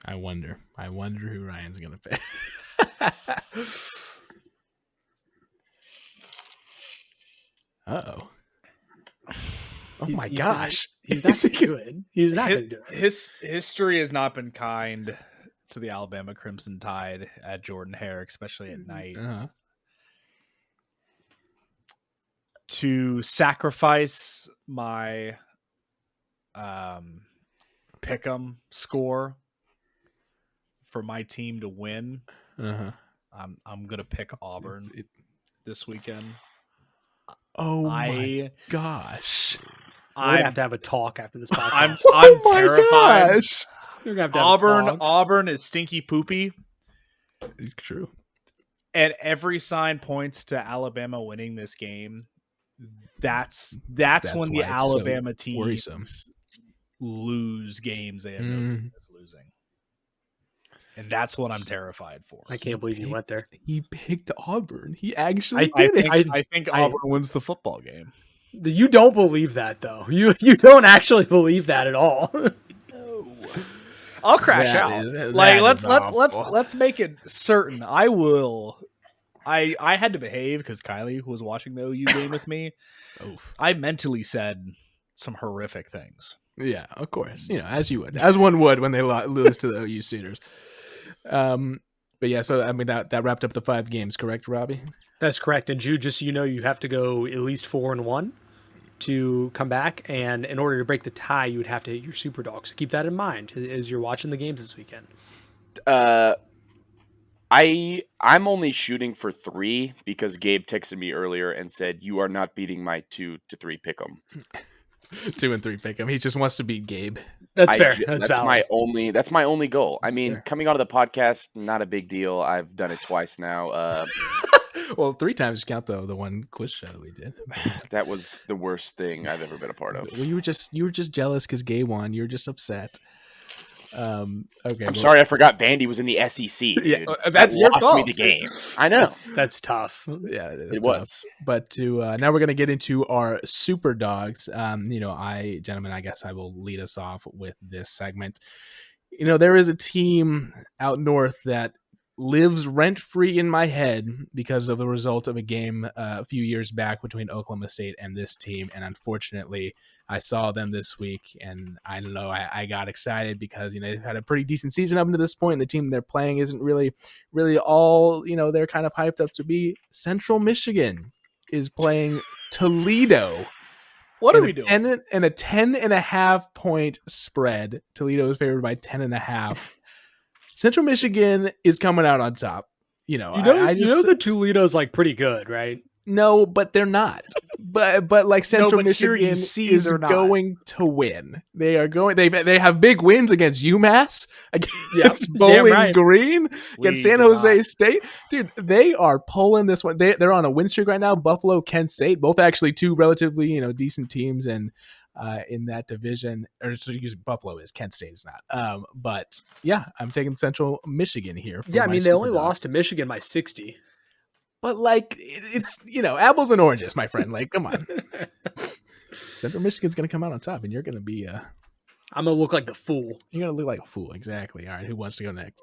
I wonder who Ryan's going to pick. Uh-oh. Oh my gosh. He's not going to do it. He's not going to do it. His history has not been kind to the Alabama Crimson Tide at Jordan Hare, especially at night. To sacrifice my pick'em score for my team to win, I'm gonna pick Auburn this weekend. Oh my gosh! I have to have a talk after this podcast. I'm terrified. Gosh. You're gonna have to have Auburn is stinky poopy. It's true. And every sign points to Alabama winning this game. That's when the Alabama teams lose games they have no business losing. And that's what I'm terrified for. I can't believe you went there. He picked Auburn. He actually did it. I think Auburn wins the football game. You don't believe that, though. You don't actually believe that at all. I'll crash out. Let's make it certain. I will. I had to behave because Kylie was watching the OU game with me. Oof. I mentally said some horrific things. Yeah, of course. As you would, as one would when they lose to the OU Cedars. But yeah, so I mean that wrapped up the 5 games, correct, Robbie? That's correct. And Jude, just so you know, you have to go at least 4-1. to come back, and in order to break the tie, you would have to hit your Superdogs. So keep that in mind as you're watching the games this weekend. I'm only shooting for 3 because Gabe texted me earlier and said you are not beating my 2 to 3 pick'em. 2 and 3 pick him. He just wants to beat Gabe. That's fair. That's my valid. that's my only goal. I That's mean, fair. coming onto the podcast, not a big deal. I've done it twice now. Well, 3 times count though. The one quiz show we did. That was the worst thing I've ever been a part of. Well, you were just jealous because Gabe won. You were just upset. Okay. I'm sorry, I forgot Vandy was in the SEC. Dude. Yeah, that's your lost fault. me the game. I know That's tough. Yeah, it is. it tough. was. But now we're gonna get into our super dogs. Gentlemen, I guess I will lead us off with this segment. There is a team out north that lives rent free in my head because of the result of a game a few years back between Oklahoma State and this team, and unfortunately, I saw them this week, and I don't know, I got excited because they've had a pretty decent season up to this point, and the team they're playing isn't really all they're kind of hyped up to be. Central Michigan is playing Toledo. What are we doing? And a 10.5 point spread. Toledo is favored by 10.5. Central Michigan is coming out on top. The Toledo's like pretty good, right? No, but they're not. but like Central Michigan is going to win. They are going. They have big wins against UMass, against Bowling Green, against San Jose State. Dude, they are pulling this one. They're on a win streak right now. Buffalo, Kent State, both actually 2 relatively decent teams, and in that division, or so Buffalo is, Kent State is not. But yeah, I'm taking Central Michigan here. Yeah, I mean they only lost to Michigan by 60. But like it's apples and oranges, my friend. Like, come on. Central Michigan's gonna come out on top, and you're gonna be I'm gonna look like the fool. You're gonna look like a fool, exactly. All right, who wants to go next?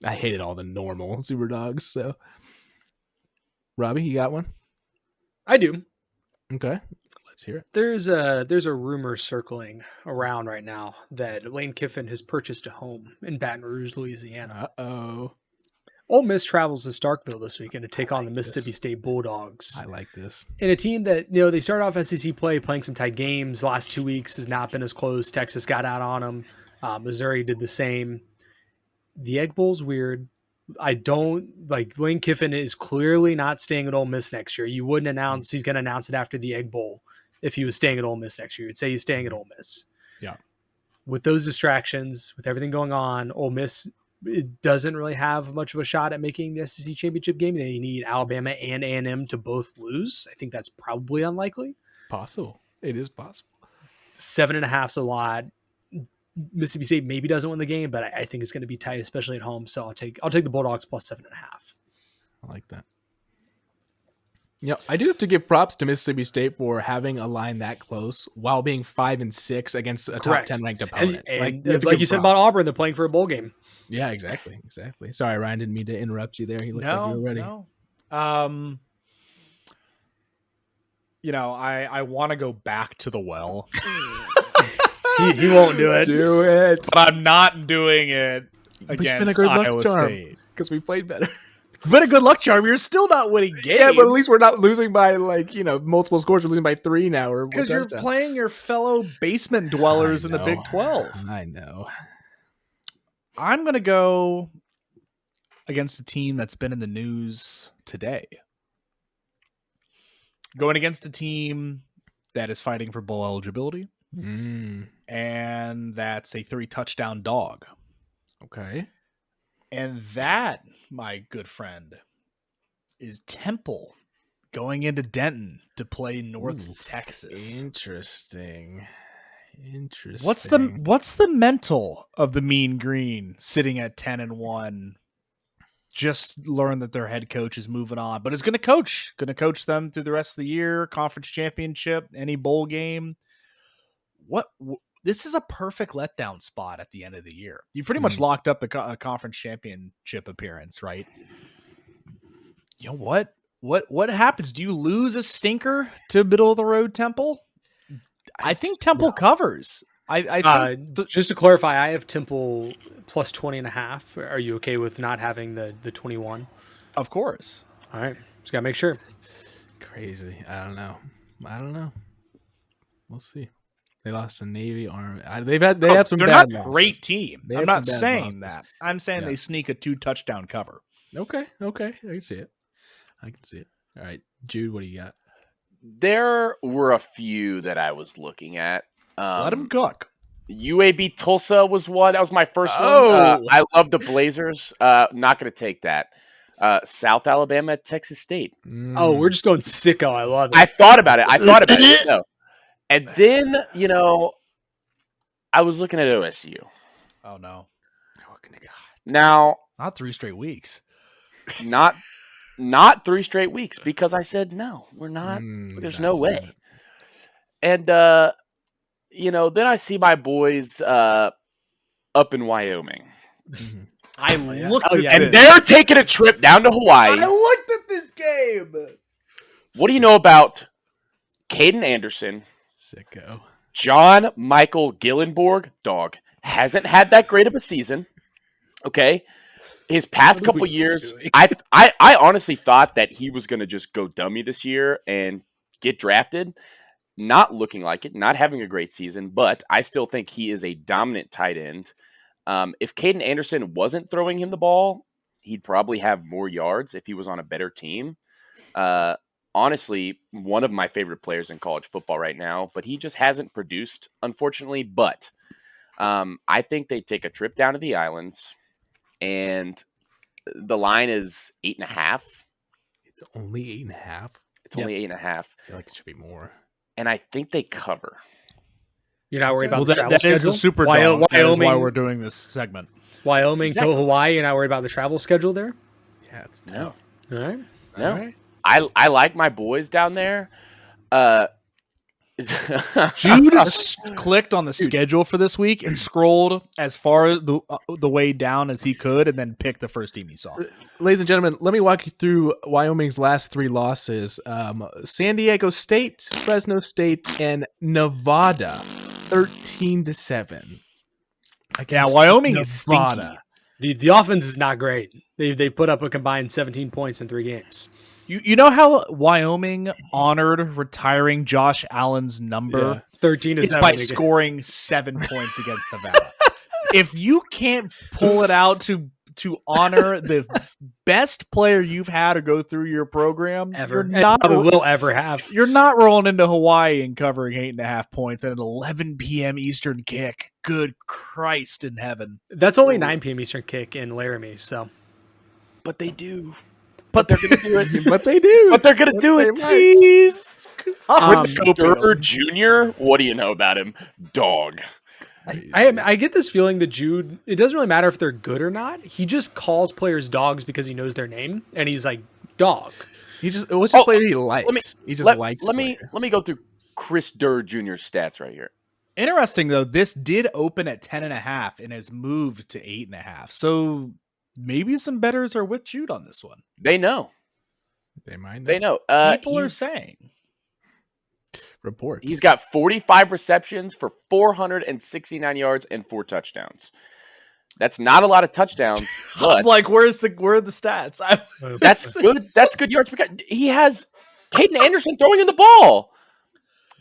I hated all the normal super dogs, so Robbie, you got one? I do. Okay. Let's hear it. There's a rumor circling around right now that Lane Kiffin has purchased a home in Baton Rouge, Louisiana. Uh-oh. Ole Miss travels to Starkville this weekend to take on the Mississippi State Bulldogs. I like this. In a team that, they started off SEC play playing some tight games. The last 2 weeks has not been as close. Texas got out on them. Missouri did the same. The Egg Bowl's weird. I don't like Lane Kiffin is clearly not staying at Ole Miss next year. You wouldn't announce he's going to announce it after the Egg Bowl if he was staying at Ole Miss next year. You'd say he's staying at Ole Miss. Yeah. With those distractions, with everything going on, Ole Miss it doesn't really have much of a shot at making the SEC championship game. They need Alabama and A&M to both lose. I think that's probably unlikely. Possible. It is possible. 7.5's a lot. Mississippi State maybe doesn't win the game, but I think it's going to be tight, especially at home. So I'll take the Bulldogs plus 7.5. I like that. I do have to give props to Mississippi State for having a line that close while being 5-6 against a top 10 ranked opponent. And like you said about Auburn, they're playing for a bowl game. Yeah, exactly. Sorry, Ryan, didn't mean to interrupt you there. You looked like you were ready. No. I want to go back to the well. he won't do it. Do it. But I'm not doing it But against good Iowa luck charm, State. because we played better. But a good luck charm. You're still not winning games. Yeah, but at least we're not losing by multiple scores. We're losing by 3 now. Or because you're playing your fellow basement dwellers in the Big 12. I know. I'm going to go against a team that's been in the news today. Going against a team that is fighting for bowl eligibility. And that's a 3-touchdown dog. Okay. And that, my good friend, is Temple going into Denton to play North Texas. Interesting. What's the mental of the Mean Green sitting at 10-1? Just learn that their head coach is moving on, but is going to coach them through the rest of the year, conference championship, any bowl game. This is a perfect letdown spot at the end of the year. You pretty much locked up the conference championship appearance, right? You know what happens? Do you lose a stinker to middle of the road Temple? I think Temple covers. I think just to clarify, I have Temple plus 20.5. Are you okay with not having the 21? Of course. All right. Just got to make sure. Crazy. I don't know. We'll see. They lost to Navy, Army. They have some They're bad not a losses. great team. They I'm have not some bad saying losses. that. I'm saying they Yes. sneak a 2-touchdown cover. Okay. I can see it. All right, Jude, what do you got? There were a few that I was looking at. Let him cook. UAB Tulsa was one. That was my first one. Oh. I love the Blazers. Not going to take that. South Alabama, Texas State. Oh, we're just going sicko. I love it. I thought about it. No. And then, I was looking at OSU. Oh no, Now, not 3 straight weeks. not 3 straight weeks because I said no, we're not. There's no way. And then I see my boys up in Wyoming. I looked at And this. they're taking a trip down to Hawaii. I looked at this game. What do you know about Caden Anderson, Sicko. John Michael Gillenborg, dog, hasn't had that great of a season. Okay. His past couple years, I honestly thought that he was going to just go dummy this year and get drafted. Not looking like it, not having a great season, but I still think he is a dominant tight end. If Caden Anderson wasn't throwing him the ball, he'd probably have more yards if he was on a better team. Honestly, one of my favorite players in college football right now, but he just hasn't produced, unfortunately. But I think they take a trip down to the islands, and the line is 8.5. It's only 8.5. It's only 8.5. I feel like it should be more. And I think they cover. You're not worried about the travel that schedule? is the Superdog. That is why Wyoming, we're doing this segment. Wyoming Exactly. to Hawaii. You're not worried about the travel schedule there? Yeah, it's No. All right. No. All right. I like my boys down there. Jude clicked on the schedule for this week and scrolled as far the way down as he could, and then picked the first team he saw. Ladies and gentlemen, let me walk you through Wyoming's last 3 losses. San Diego State, Fresno State, and Nevada, 13-7. Yeah, Wyoming is stinky. Nevada. The offense is not great. They put up a combined 17 points in 3 games. You know how Wyoming honored retiring Josh Allen's number? 13-7. It's by scoring 7 points against Nevada. If you can't pull it out to honor the best player you've had to go through your program, Ever. You're not, Probably will ever have. you're not rolling into Hawaii and covering 8.5 points at an 11 p.m. Eastern kick. Good Christ in heaven. That's only 9 p.m. Eastern kick in Laramie, so. But they do. But They're going to do it. But they do. But they're going to do it. Jeez. Sturr Jr., what do you know about him? Dog. I get this feeling that Jude, it doesn't really matter if they're good or not. He just calls players dogs because he knows their name, and he's like, dog. What's the player he likes? He just likes Let me go through Chris Durr Jr.'s stats right here. Interesting, though, this did open at 10.5 and has moved to 8.5. So maybe some bettors are with Jude on this one. They know. They might know. They know. People are saying. Reports. He's got 45 receptions for 469 yards and 4 touchdowns. That's not a lot of touchdowns, but I'm like, where are the stats? that's good. That's good yards. Because he has Caden Anderson throwing in the ball.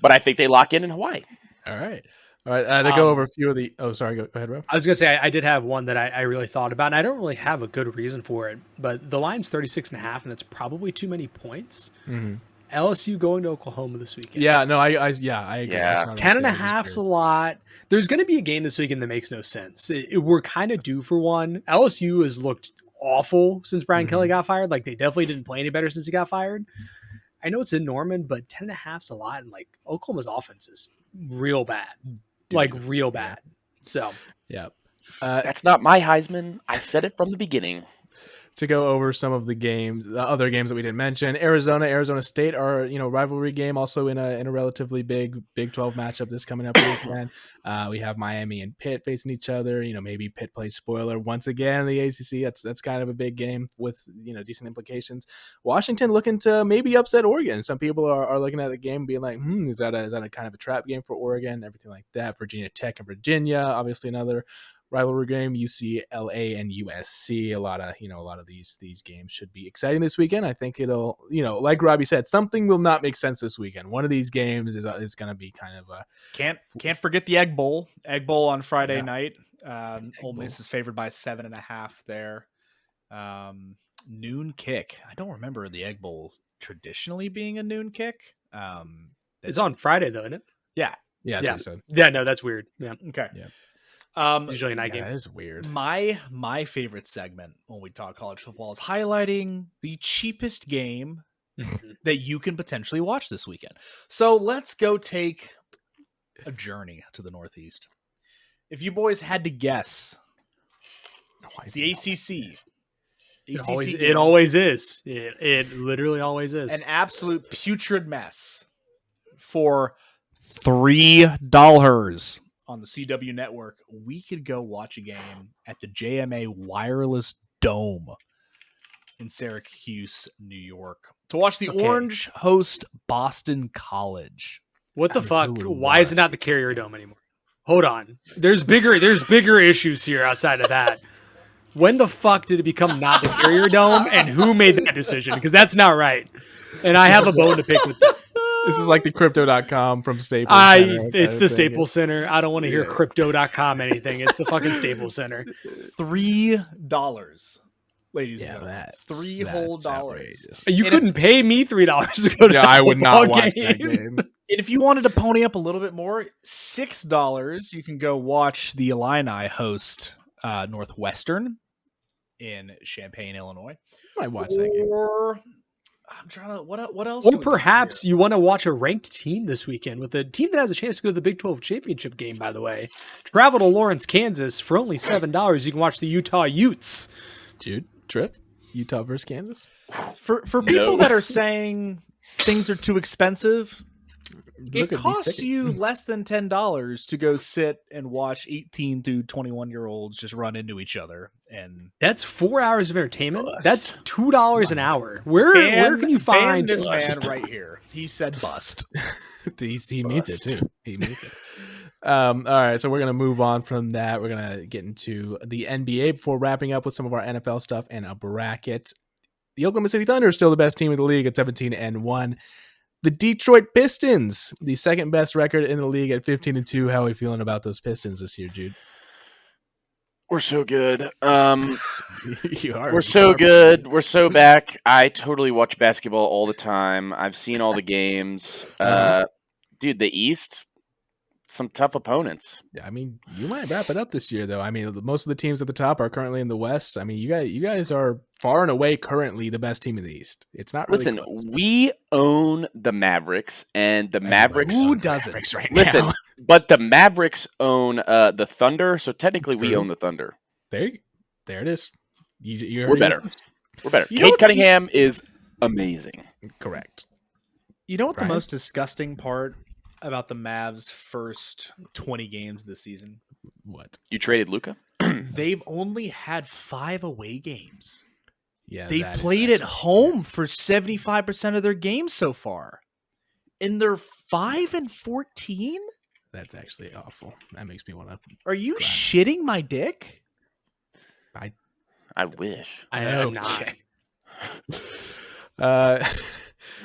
But I think they lock in Hawaii. All right. To go over a few of the. Oh, sorry. Go ahead, Rob. I was going to say, I did have one that I really thought about, and I don't really have a good reason for it, but the line's 36.5, and that's probably too many points. Mm-hmm. LSU going to Oklahoma this weekend. Yeah, no, I agree. Yeah. 10.5's a lot. There's going to be a game this weekend that makes no sense. We're kind of due for one. LSU has looked awful since Brian Kelly got fired. Like, they definitely didn't play any better since he got fired. I know it's in Norman, but 10.5's a lot. And, like, Oklahoma's offense is real bad. Real bad. So. Yeah. That's not my Heisman. I said it from the beginning. To go over some of the games, the other games that we didn't mention, Arizona State are rivalry game, also in a relatively big Big 12 matchup this coming up weekend. We have Miami and Pitt facing each other. Maybe Pitt plays spoiler once again in the ACC. That's kind of a big game with decent implications. Washington looking to maybe upset Oregon. Some people are looking at the game and being like, is that a kind of a trap game for Oregon? Everything like that. Virginia Tech and Virginia, obviously another rivalry game, UCLA and USC. A lot of these games should be exciting this weekend. I think it'll, like Robbie said, something will not make sense this weekend. One of these games is going to be kind of a can't forget the Egg Bowl. Egg Bowl on Friday night. Ole Bowl. Miss is favored by 7.5 there. Noon kick. I don't remember the Egg Bowl traditionally being a noon kick. It's on Friday though, isn't it? Yeah. yeah. That's what he said. Yeah, no, that's weird. Yeah, Okay. Yeah. usually a night game. That is weird. My favorite segment when we talk college football is highlighting the cheapest game that you can potentially watch this weekend. So let's go take a journey to the Northeast. If you boys had to guess, it's the ACC. It always is. It literally always is. An absolute putrid mess for $3 on the CW network. We could go watch a game at the JMA Wireless Dome in Syracuse, New York, to watch the Orange host Boston College. What the fuck? Why is it not the Carrier Dome anymore? Hold on. There's bigger issues here outside of that. When the fuck did it become not the Carrier Dome, and who made that decision? Because that's not right. And I have a bone to pick with that. This is like the crypto.com from Staples Center. It's the Staples Center. I don't want to hear crypto.com anything. It's the fucking Staples Center. $3. Ladies and gentlemen. That's whole dollars. outrageous. You couldn't pay me $3 to go to Yeah, I would not football watch that game. And if you wanted to pony up a little bit more, $6, you can go watch the Illini host Northwestern in Champaign, Illinois. I might watch that game. Or I'm trying to what else? Or do we got perhaps here? you want to watch a ranked team this weekend with a team that has a chance to go to the Big 12 championship game, by the way. Travel to Lawrence, Kansas for only $7. You can watch the Utah Utes. Jude, trip? Utah versus Kansas? For people that are saying things are too expensive, Look it at these costs tickets. you less than $10 to go sit and watch 18 through 21-year-olds just run into each other. And That's 4 hours of entertainment. That's $2 an hour. Where can you find this man right here? He said bust. He means it too. He means it. All right, so we're gonna move on from that. We're gonna get into the NBA before wrapping up with some of our NFL stuff and a bracket. The Oklahoma City Thunder is still the best team in the league at 17-1. The Detroit Pistons, the second best record in the league at 15-2. How are we feeling about those Pistons this year, Jude? We're so good. You are. We're so good. We're so back. I totally watch basketball all the time. I've seen all the games. Dude, the East, some tough opponents. I mean, you might wrap it up this year, though. I mean, most of the teams at the top are currently in the West. I mean, you guys are far and away currently the best team in the East. It's not really Listen, close. we own the Mavericks, and the Mavericks. Who owns doesn't? Mavericks right Listen, now. but the Mavericks own the Thunder, so technically we True. own the Thunder. There it is. You We're better. We're better. You know Kate what Cunningham is amazing. Correct. You know what Brian? the most disgusting part about the Mavs' first 20 games this season? What? You traded Luca? They've only had 5 away games. Yeah, They've that is played at actually home nasty. for 75% of their games so far. And they're 5-14? That's actually awful. That makes me want to. Are you Right. shitting my dick? I wish. I am not. Okay.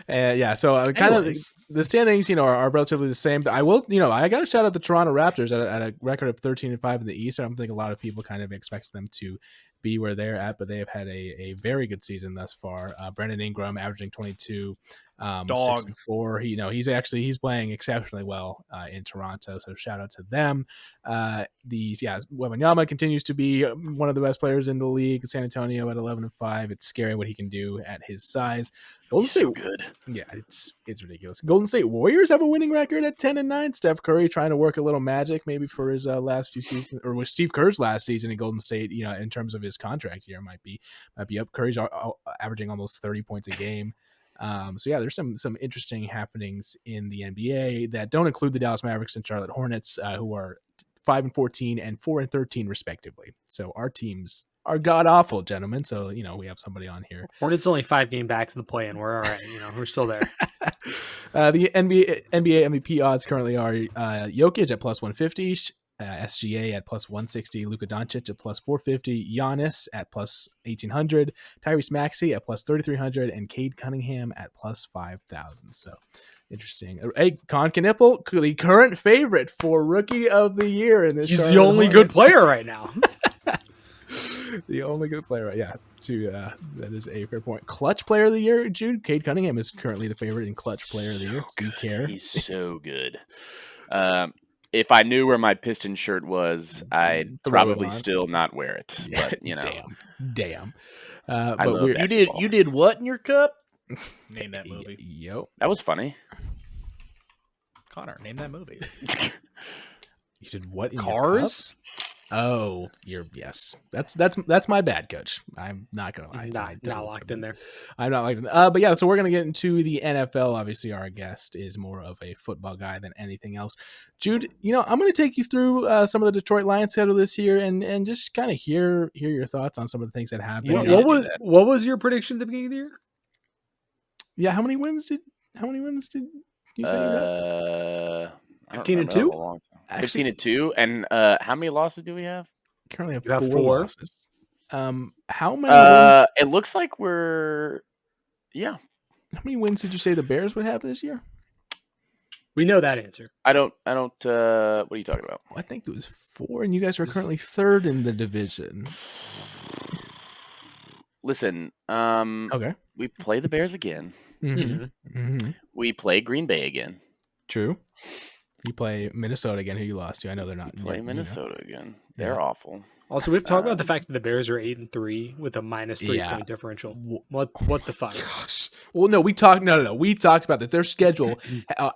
Yeah. So kind of Anyways. the standings, are relatively the same. I will, I got to shout out the Toronto Raptors at a record of 13-5 in the East. I don't think a lot of people kind of expect them to be where they're at, but they have had a very good season thus far. Brandon Ingram averaging 22, 6-4. He's playing exceptionally well in Toronto. So shout out to them. Wembanyama continues to be one of the best players in the league. San Antonio at 11-5. It's scary what he can do at his size. Golden He's State, so good. yeah, it's ridiculous. Golden State Warriors have a winning record at 10-9. Steph Curry trying to work a little magic maybe for his last few seasons, or with Steve Kerr's last season in Golden State. In terms of his contract year, might be up. Curry's averaging almost 30 points a game. So yeah, there's some interesting happenings in the NBA that don't include the Dallas Mavericks and Charlotte Hornets, who are 5-14 and 4-13 respectively. So our teams are god awful, gentlemen. So we have somebody on here. Hornets only 5 game back to the play-in. We're all right. We're still there. The NBA MVP odds currently are Jokic at +150, SGA at plus 160, Luka Doncic at plus 450, Giannis at plus 1800, Tyrese Maxey at plus 3300, and Cade Cunningham at plus 5000. So interesting. Hey, Con Knipple, the current favorite for Rookie of the Year in this. He's the only good player right now. The only good player, right? Yeah. That is a fair point. Clutch Player of the Year, Jude. Cade Cunningham is currently the favorite in Clutch Player of the Year. Do you care? He's so good. If I knew where my Piston shirt was, I'd probably still not wear it. Yeah, but you know, damn. I But love basketball. You did what in your cup? Name that movie. Yo, That was funny. Connor, name that movie. you did what? In your Cars? cup? Oh, yes. That's my bad, Coach. I'm not gonna lie. Not locked in there. I'm not locked in. But yeah, so we're gonna get into the NFL. Obviously, our guest is more of a football guy than anything else. Jude, I'm gonna take you through some of the Detroit Lions schedule this year and just kind of hear your thoughts on some of the things that happened. What was your prediction at the beginning of the year? Yeah, how many wins did you say you have? 15-2. 15-2, and how many losses do we have? Currently have You have 4 4. losses. How many? It looks like we're How many wins did you say the Bears would have this year? We know that answer. I don't. What are you talking about? I think it was 4, and you guys are currently 3rd in the division. Listen, Okay. we play the Bears again. Mm-hmm. Mm-hmm. We play Green Bay again. True. You play Minnesota again, who you lost to. I know they're not. Play Minnesota again. They're awful. Also, we've talked about the fact that the Bears are 8-3 with a -3 point differential. What the fuck? Gosh. Well, no, we talked. No. We talked about that. Their schedule.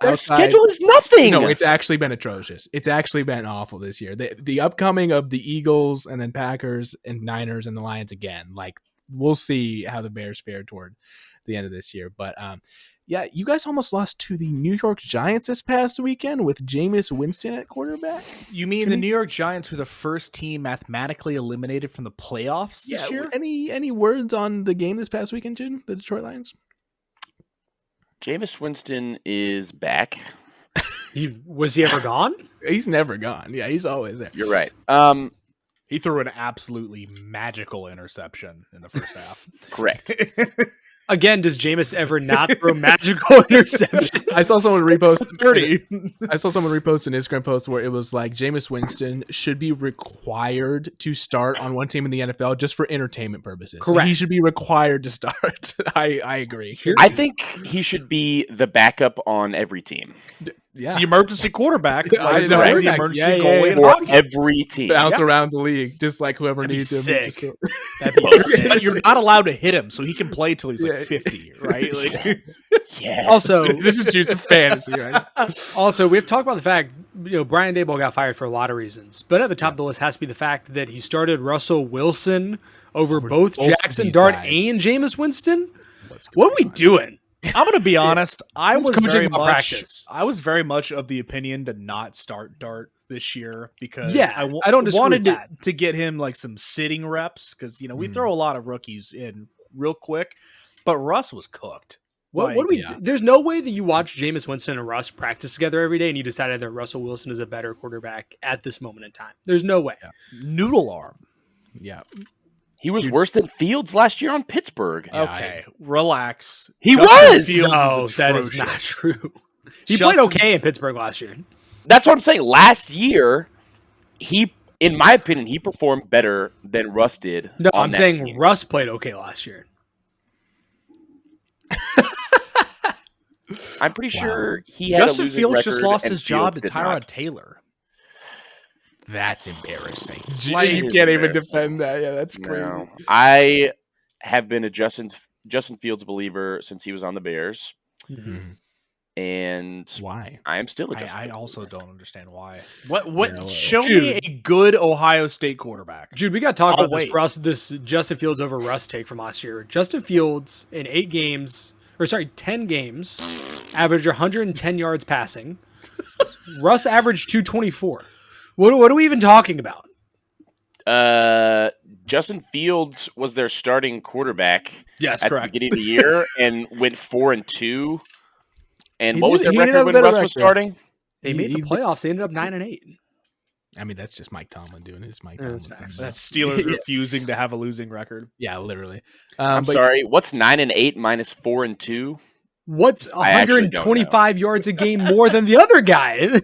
Their schedule is nothing. No, it's actually been atrocious. It's actually been awful this year. The upcoming of the Eagles and then Packers and Niners and the Lions again. Like, we'll see how the Bears fare toward the end of this year. But yeah, you guys almost lost to the New York Giants this past weekend with Jameis Winston at quarterback. You mean the New York Giants were the first team mathematically eliminated from the playoffs this year? Any words on the game this past weekend, Jude? The Detroit Lions? Jameis Winston is back. Was he ever gone? He's never gone. Yeah, he's always there. You're right. He threw an absolutely magical interception in the first half. Correct. Again, does Jameis ever not throw magical interceptions? I saw someone repost I saw someone repost an Instagram post where it was like Jameis Winston should be required to start on one team in the NFL just for entertainment purposes. Correct. Like, he should be required to start. I agree. I think he should be the backup on every team. Yeah. The emergency quarterback. I know. The emergency goalie in For hockey. every team. Bounce around the league, just like whoever That'd be needs him. sick. That'd be sick. You're not allowed to hit him, so he can play till he's like 50, right? Like, Yeah. Also, This is Jude's fantasy, right? Also, we've talked about the fact, Brian Daboll got fired for a lot of reasons, but at the top of the list has to be the fact that he started Russell Wilson over both Jackson these Dart guys. and Jameis Winston. What are we doing? I'm going to be honest. I Who's was coaching very about much. practice? I was very much of the opinion to not start Dart this year because I don't disagree wanted with that. to get him like some sitting reps because we throw a lot of rookies in real quick, but Russ was cooked. What do we do? There's no way that you watch Jameis Winston and Russ practice together every day and you decided that Russell Wilson is a better quarterback at this moment in time. There's no way. Noodle arm. Yeah. He was worse than Fields last year on Pittsburgh. Yeah, Okay, relax. He Justin was! Fields No, is that is atrocious. not true. He Justin- played okay in Pittsburgh last year. That's what I'm saying. Last year, in my opinion, he performed better than Russ did. No, on I'm that saying team. Russ played okay last year. I'm pretty sure he had a Justin losing Fields just record lost and his job to Fields did Tyrod not. Taylor. That's embarrassing. Like, You it is can't even embarrassing. defend that. Yeah, that's crazy. No. I have been a Justin Fields believer since he was on the Bears, Mhm. and Why? I am still a Justin I Fields also believer. don't understand why. What? No, Show me a good Ohio State quarterback. Jude, we got to talk I'll about this Justin Fields over Russ take from last year. Justin Fields in 10 games, averaged 110 yards passing. Russ averaged 224. What are we even talking about? Justin Fields was their starting quarterback Yes, at correct. the beginning of the year and went 4-2. And He what was did- their he did have record a when better Russ was record. starting? They made the playoffs. They ended up 9-8. I mean, that's just Mike Tomlin doing his Mike Yeah, Tomlin that's thing. facts. so- That's Steelers Yeah. refusing to have a losing record. Yeah, literally. I'm but sorry. What's 9-8 minus 4-2? What's I actually don't know. 125 yards a game more than the other guy?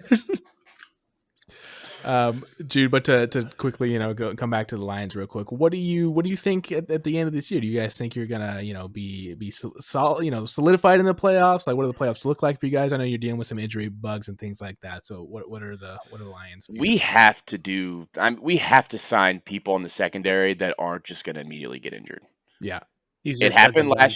Jude, but to quickly, come back to the Lions real quick. What do you think at the end of this year? Do you guys think you're gonna, be solid, solidified in the playoffs? Like, what do the playoffs look like for you guys? I know you're dealing with some injury bugs and things like that. So, what are the Lions? We have to sign people in the secondary that aren't just going to immediately get injured. Yeah, Easier It said happened than done.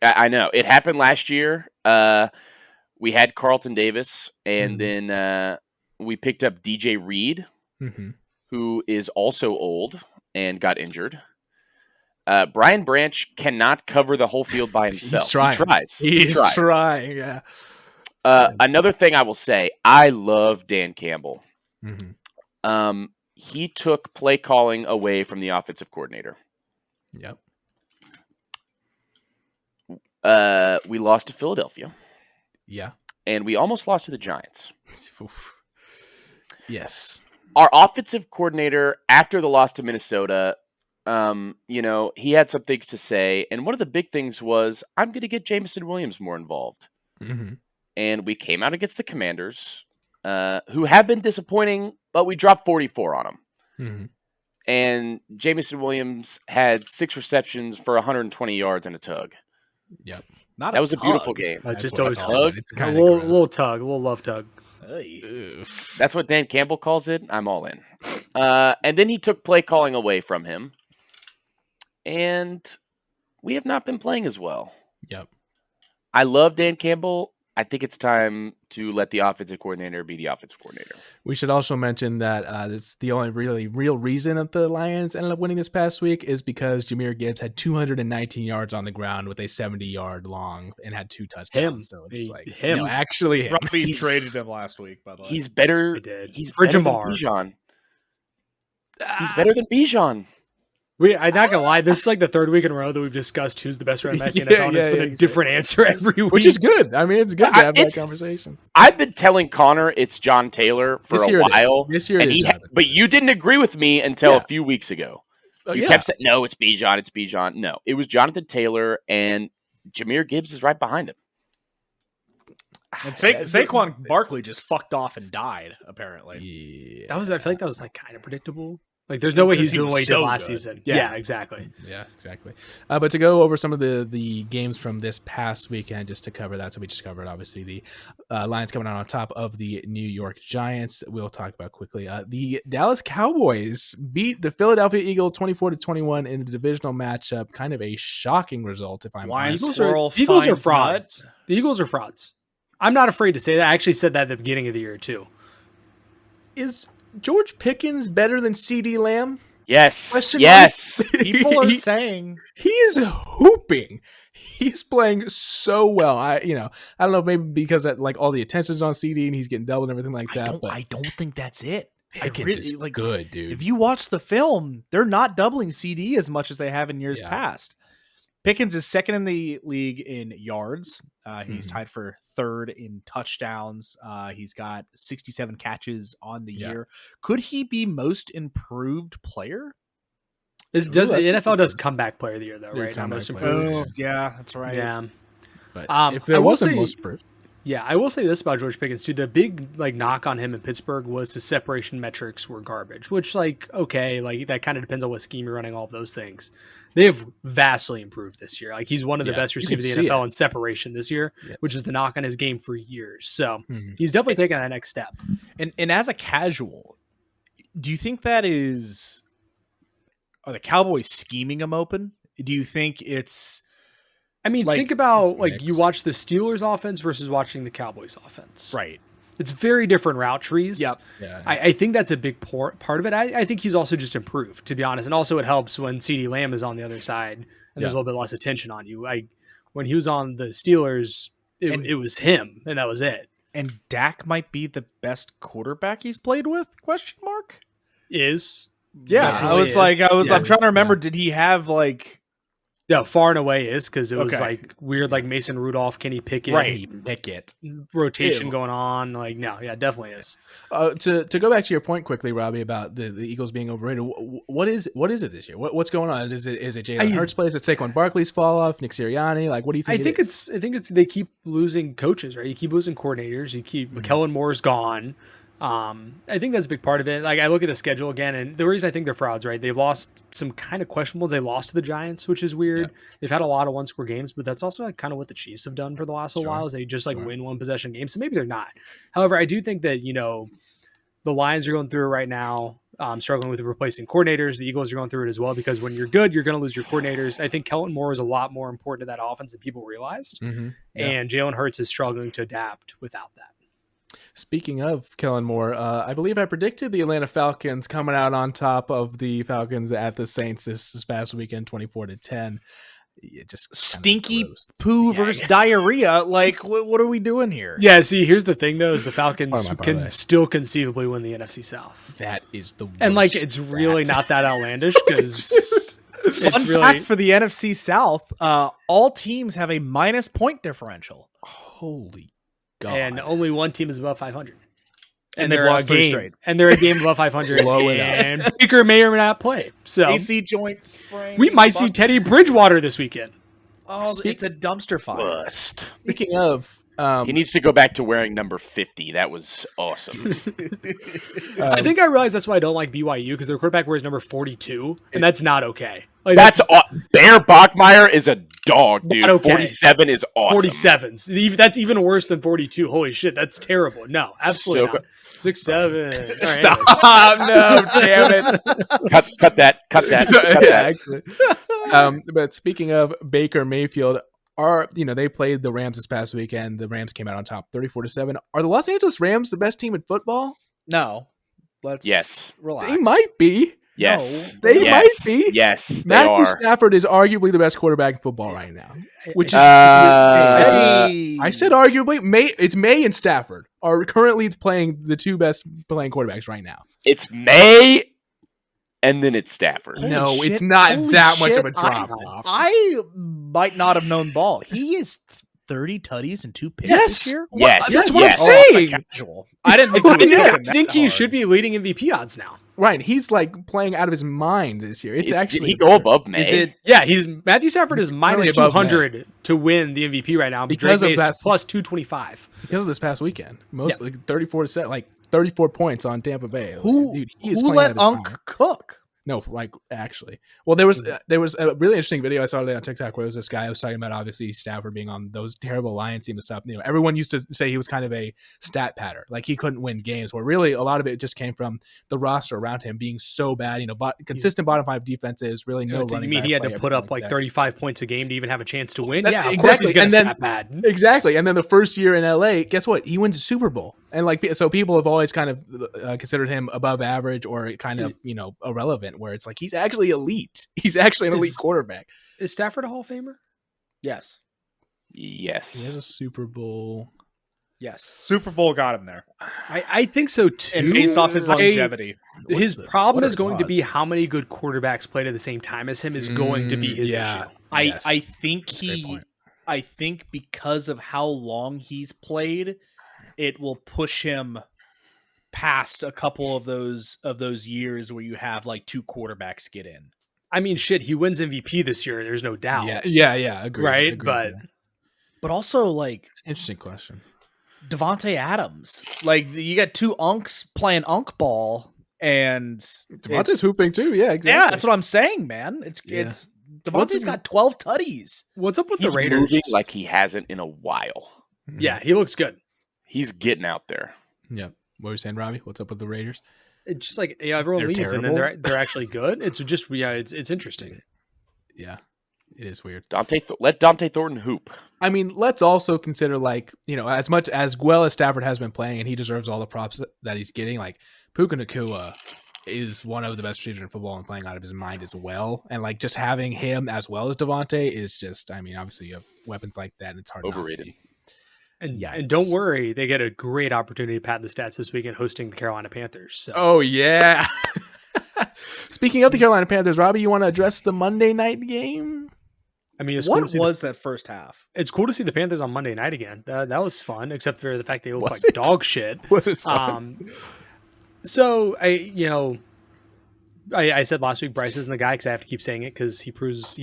I know it happened last year. We had Carlton Davis, and then we picked up DJ Reed, who is also old and got injured. Brian Branch cannot cover the whole field by himself. He's trying. He tries. He's trying. Yeah. Another thing I will say, I love Dan Campbell. He took play calling away from the offensive coordinator. Yep. We lost to Philadelphia. Yeah. And we almost lost to the Giants. Oof. Yes. Our offensive coordinator, after the loss to Minnesota, he had some things to say. And one of the big things was, I'm going to get Jameson Williams more involved. And we came out against the Commanders, who have been disappointing, but we dropped 44 on them. And Jameson Williams had 6 receptions for 120 yards and a tug. Yep. That was a beautiful game. Just what always I call it. tug. It's A kinda little gross. tug, a little love tug. Oof. That's what Dan Campbell calls it. I'm all in. And then he took play calling away from him. And we have not been playing as well. Yep. I love Dan Campbell. I think it's time to let the offensive coordinator be the offensive coordinator. We should also mention that it's the only real reason that the Lions ended up winning this past week is because Jahmyr Gibbs had 219 yards on the ground with a 70-yard long and had 2 touchdowns. Him. So it's Him. actually him. Robbie traded him last week, by the way. He's better. We did. He's For better than Jamar. Bijan. He's better than Bijan. I'm not gonna lie. This is like the 3rd week in a row that we've discussed who's the best running back in the NFL. And it's been a different answer every week, Which is good. I mean, it's good to have that It's- conversation. I've been telling Connor it's John Taylor for This a year it is. while. This year it and is Jonathan but you didn't agree with me until Yeah. a few weeks ago. Oh, You yeah. kept saying, no, it's Bijan, it's Bijan. No, it was Jonathan Taylor, and Jahmyr Gibbs is right behind him. And Saquon Barkley just fucked off and died, apparently. Yeah. I feel like that was like kind of predictable. Like, there's no way he's Because he doing was what he did so last good. season. Yeah. Yeah, exactly. Yeah, exactly. But to go over some of the games from this past weekend, just to cover that, so we just covered obviously the Lions coming out on top of the New York Giants. We'll talk about quickly. The Dallas Cowboys beat the Philadelphia Eagles 24-21 in a divisional matchup. Kind of a shocking result, if I'm Blind honest. squirrel The Eagles are finds frauds. nut. The Eagles are frauds. I'm not afraid to say that. I actually said that at the beginning of the year too. Is George Pickens better than CD Lamb? Yes. Question Yes. People are saying He is hooping. He's playing so well. I don't know, maybe because like all the attention's on CD and he's getting doubled and everything like that. I don't think that's it. Pickens is good, dude. If you watch the film, they're not doubling CD as much as they have in years Yeah. past. Pickens is second in the league in yards. He's Mhm. tied for 3rd in touchdowns. He's got 67 catches on the Yeah. year. Could he be most improved player? The that's a NFL good does one. comeback player of the year though, Yeah, right? Not comeback most player of the improved. year. Yeah, that's right. Yeah. But if I there will wasn't say- most proof, Yeah, I will say this about George Pickens too. The big knock on him in Pittsburgh was his separation metrics were garbage, which okay, that kind of depends on what scheme you're running, all of those things. They have vastly improved this year. Like, he's one of the Yeah, best you receivers can in the see NFL in separation this year, Yeah. which is the knock on his game for years. So Mhm. he's definitely taking that next step. And as a casual, do you think that is are the Cowboys scheming him open? Do you think it's I mean, Like, think about it's you mixed. watch the Steelers offense versus watching the Cowboys offense. right? It's very different route trees. Yep. yeah, I think that's a big part of it. I think he's also just improved, to be honest. And also it helps when CeeDee Lamb is on the other side and there's a Yeah. little bit less attention on you. When he was on the Steelers, it was him, and that was it. And Dak might be the best quarterback he's played with? Question mark. Is Yeah, Definitely I was is. like, Yeah, I'm trying to remember. yeah. Did he have like Yeah, far and away is because it was Okay. like weird, like Mason Rudolph, Kenny Pickett Right. Pickett. rotation Ew. going on. Like, no, yeah, definitely is. To go back to your point quickly, Robbie, about the Eagles being overrated. What is it this year? What's going on? Is it Jalen Hurts plays? Is it Saquon Barkley's fall off? Nick Sirianni? Like, what do you think? I think it's they keep losing coaches, right? You keep losing coordinators. You keep Kellen Moore's gone. I think that's a big part of it. Like, I look at the schedule again, and the reason I think they're frauds, right? They've lost some kind of questionables. They lost to the Giants, which is weird. Yeah. They've had a lot of one-score games, but that's also like kind of what the Chiefs have done for the last little while. Is they just like win one possession games. So maybe they're not. However, I do think that the Lions are going through it right now. Struggling with replacing coordinators. The Eagles are going through it as well because when you're good, you're going to lose your coordinators. I think Kellen Moore is a lot more important to that offense than people realized. Mm-hmm. Yeah. And Jalen Hurts is struggling to adapt without that. Speaking of Kellen Moore, I believe I predicted the Atlanta Falcons coming out on top of the Falcons at the Saints this past weekend, 24-10. It just stinky poo versus diarrhea. Like, what are we doing here? Yeah, see, here's the thing, though, is the Falcons can still conceivable win the NFC South. That is the worst. And, like, it's really not that outlandish because... Fun fact for the NFC South, all teams have a minus point differential. Holy God. And only one team is above 500. And they've lost 3 straight. And they're a game above 500. And Baker may or may not play. So AC joint sprain. We might see Teddy Bridgewater this weekend. Oh, it's a dumpster fire. Speaking of, he needs to go back to wearing number 50. That was awesome. I think I realized that's why I don't like BYU because their quarterback wears number 42, and that's not okay. Like, Bear Bachmeier is a dog, dude. Okay. 47 is awesome. 47s. That's even worse than 42. Holy shit, that's terrible. No, absolutely not. 6'7". Right, stop! No, damn it! Cut that. Cut that. Actually. But speaking of Baker Mayfield, they played the Rams this past weekend. The Rams came out on top, 34-7. Are the Los Angeles Rams the best team in football? No. Let's relax. They might be. Yes. No, they might be. Yes, Matthew Stafford is arguably the best quarterback in football right now. Which is I said arguably. May and Stafford are currently playing the two best playing quarterbacks right now. It's May and then it's Stafford. No, it's not that much of a drop off. I might not have known ball. He is 30 tutties and 2 picks this year? Yes. That's what I'm saying. I didn't think I think he should be leading MVP odds now. Right, he's like playing out of his mind this year. It's actually did he go above May? Matthew Stafford is minus 200 to win the MVP right now because of that plus 225 because of this past weekend. Mostly 34 points on Tampa Bay. Who let Unk cook? No, like actually. Well, there was a really interesting video I saw today on TikTok where there was this guy who was talking about obviously Stafford being on those terrible Lions team and stuff. Everyone used to say he was kind of a stat patter, like he couldn't win games. Where really a lot of it just came from the roster around him being so bad. Consistent bottom 5 defenses, really no running. You mean he had to put up like 35 points a game to even have a chance to win? Yeah, of course he's going to stat bad. Exactly. And then the first year in LA, guess what? He wins a Super Bowl. And so people have always kind of considered him above average or kind of irrelevant. Where it's like he's actually elite. He's actually an elite quarterback. Is Stafford a Hall of Famer? Yes. He has a Super Bowl. Yes. Super Bowl got him there. I think so too. And based off his longevity. His problem is going to be how many good quarterbacks played at the same time as him is going to be his issue. I think because of how long he's played, it will push him past a couple of those years where you have like 2 quarterbacks get in. I mean, shit, he wins MVP this year. There's no doubt. Yeah. Agreed. Right, but also like it's an interesting question. Devontae Adams, like you got 2 unks playing unk ball, and Devontae's hooping too. Yeah, exactly. Yeah, that's what I'm saying, man. It's Devontae's got 12 tutties. What's up with He's the Raiders? Moving like he hasn't in a while. Yeah, he looks good. He's getting out there. Yeah. What were you saying, Robbie? What's up with the Raiders? It's just like everyone leaves terrible. And then they're actually good. It's just it's interesting. Yeah, it is weird. Let Dante Thornton hoop. I mean, let's also consider as much as well as Stafford has been playing, and he deserves all the props that he's getting. Like Puka Nacua is one of the best receivers in football and playing out of his mind as well. And like just having him as well as Devontae is just, I mean, obviously you have weapons like that, and it's hard. Overrated. And don't worry, they get a great opportunity to pad the stats this weekend hosting the Carolina Panthers. So. Oh, yeah. Speaking of the Carolina Panthers, Robbie, you want to address the Monday night game? I mean, it's cool to What see was that first half? it's cool to see the Panthers on Monday night again. That was fun, except for the fact they look Was like it? dog shit. Was it fun? So I said last week Bryce isn't the guy because I have to keep saying it because he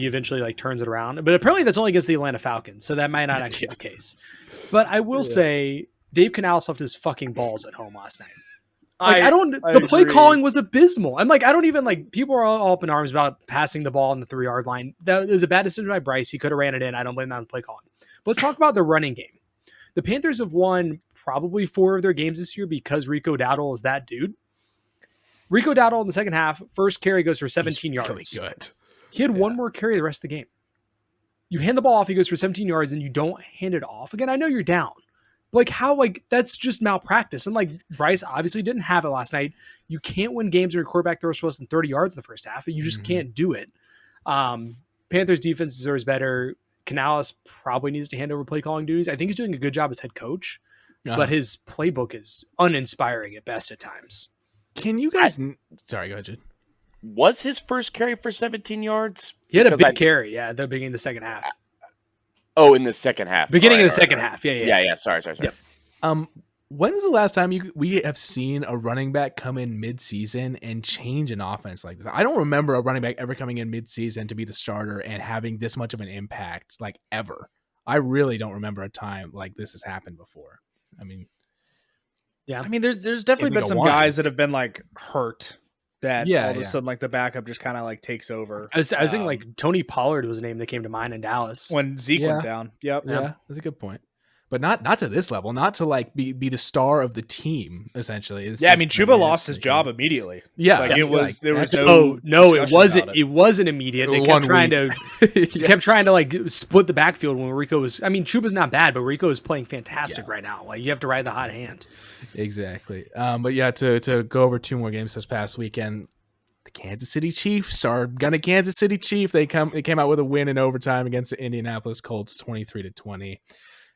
eventually like turns it around. But apparently that's only against the Atlanta Falcons, so that might not actually be the case. But I will say Dave Canales left his fucking balls at home last night. Like the play calling was abysmal. I'm like, I don't even like people are all up in arms about passing the ball on the 3-yard line. That was a bad decision by Bryce. He could have ran it in. I don't blame that on the play calling. But let's talk about the running game. The Panthers have won probably 4 of their games this year because Rico Dowdle is that dude. Rico Dowdle in the second half, first carry goes for 17 yards. Really good. He had one more carry the rest of the game. You hand the ball off, he goes for 17 yards, and you don't hand it off. Again, I know you're down. But like how, like that's just malpractice. And like Bryce obviously didn't have it last night. You can't win games when your quarterback throws for less than 30 yards in the first half. You just can't do it. Panthers defense deserves better. Canales probably needs to hand over play calling duties. I think he's doing a good job as head coach, but his playbook is uninspiring at best at times. Can you guys? Sorry, go ahead, Jude. Was his first carry for 17 yards? He had a big carry, at the beginning of the second half. Oh, in the second half. Beginning of the second half, yeah. Sorry. Yep. When's the last time we have seen a running back come in mid-season and change an offense like this? I don't remember a running back ever coming in mid-season to be the starter and having this much of an impact, like ever. I really don't remember a time like this has happened before. I mean, there's definitely been some guys that have been like hurt that all of a sudden like the backup just kind of like takes over. I was thinking like Tony Pollard was a name that came to mind in Dallas when Zeke went down. Yep. Yeah, that's a good point. But not to this level, not to like be the star of the team. Essentially, Chuba lost his job immediately. Yeah, like it was. There was it wasn't. It wasn't immediate. They kept trying to like split the backfield when Rico was. I mean, Chuba's not bad, but Rico is playing fantastic right now. Like you have to ride the hot hand. Exactly. But yeah, to go over 2 more games this past weekend. The Kansas City Chiefs are gonna Kansas City Chief. They came out with a win in overtime against the Indianapolis Colts, 23-20.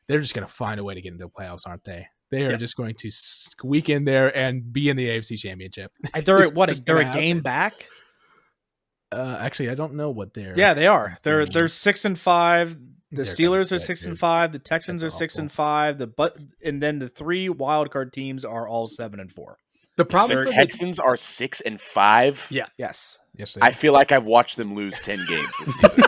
They're just going to find a way to get into the playoffs, aren't they? They are just going to squeak in there and be in the AFC Championship. They're a game back? Actually, I don't know what they're. Yeah, they are. They're 6-5. The Steelers are 6-5. The Texans are 6-5. And then the 3 wildcard teams are all 7-4. The problem the Texans are 6-5. Yeah. Yes. I feel like I've watched them lose 10 games this season.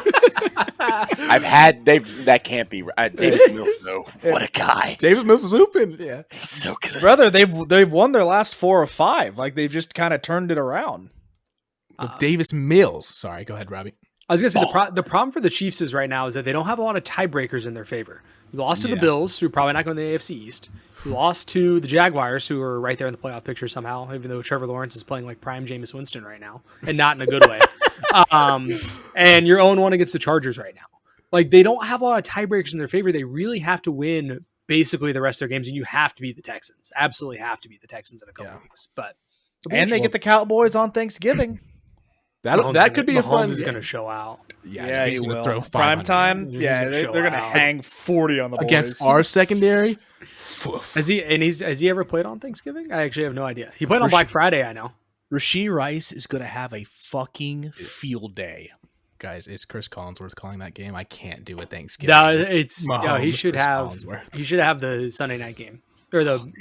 That can't be right. Davis Mills, though. What a guy. Davis Mills is hooping. Yeah. He's so good. Brother, they've won their last 4 or 5. Like they've just kind of turned it around. With Davis Mills. Sorry, go ahead, Robbie. I was going to say the problem for the Chiefs is right now is that they don't have a lot of tiebreakers in their favor. You lost to the Bills, who are probably not going to the AFC East. You lost to the Jaguars, who are right there in the playoff picture somehow, even though Trevor Lawrence is playing like prime Jameis Winston right now, and not in a good way. And you're 0-1 against the Chargers right now. Like, they don't have a lot of tiebreakers in their favor. They really have to win basically the rest of their games, and you have to beat the Texans. Absolutely have to beat the Texans in a couple weeks. But and they get the Cowboys on Thanksgiving. That could be a fun. Mahomes is going to show out. Yeah, he's going to throw prime time. Yeah, they're going to hang 40 on the boys. Against our secondary. Has he ever played on Thanksgiving? I actually have no idea. He played on Black Friday, I know. Rasheed Rice is going to have a fucking field day. Guys, is Chris Collinsworth calling that game? I can't do a Thanksgiving. He should have the Sunday night game. Or the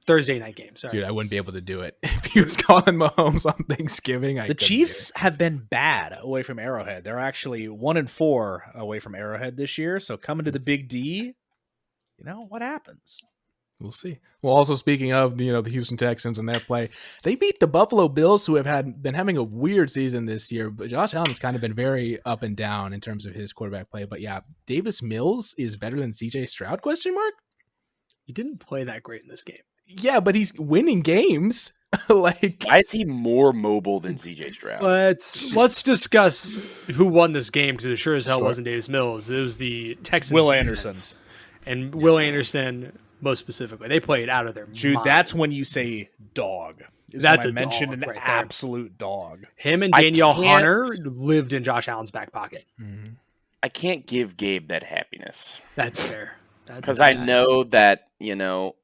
Thursday night game. Sorry. Dude, I wouldn't be able to do it if he was calling Mahomes on Thanksgiving. The Chiefs have been bad away from Arrowhead. They're actually 1-4 away from Arrowhead this year. So coming to the Big D, what happens? We'll see. Well, also speaking of the Houston Texans and their play, they beat the Buffalo Bills, who have been having a weird season this year. But Josh Allen's kind of been very up and down in terms of his quarterback play. But yeah, Davis Mills is better than CJ Stroud? ? He didn't play that great in this game. Yeah, but he's winning games. Why is he more mobile than CJ Stroud? Let's discuss who won this game, because it sure as hell wasn't Davis Mills. It was the Texans. Will defense. Anderson. And Will Anderson, most specifically. They played out of their Jude, mind. that's when you say dog. That's when I mentioned dog an right absolute dog. Him and Danielle Hunter lived in Josh Allen's back pocket. Mm-hmm. I can't give Gabe that happiness. That's fair. Because I know that,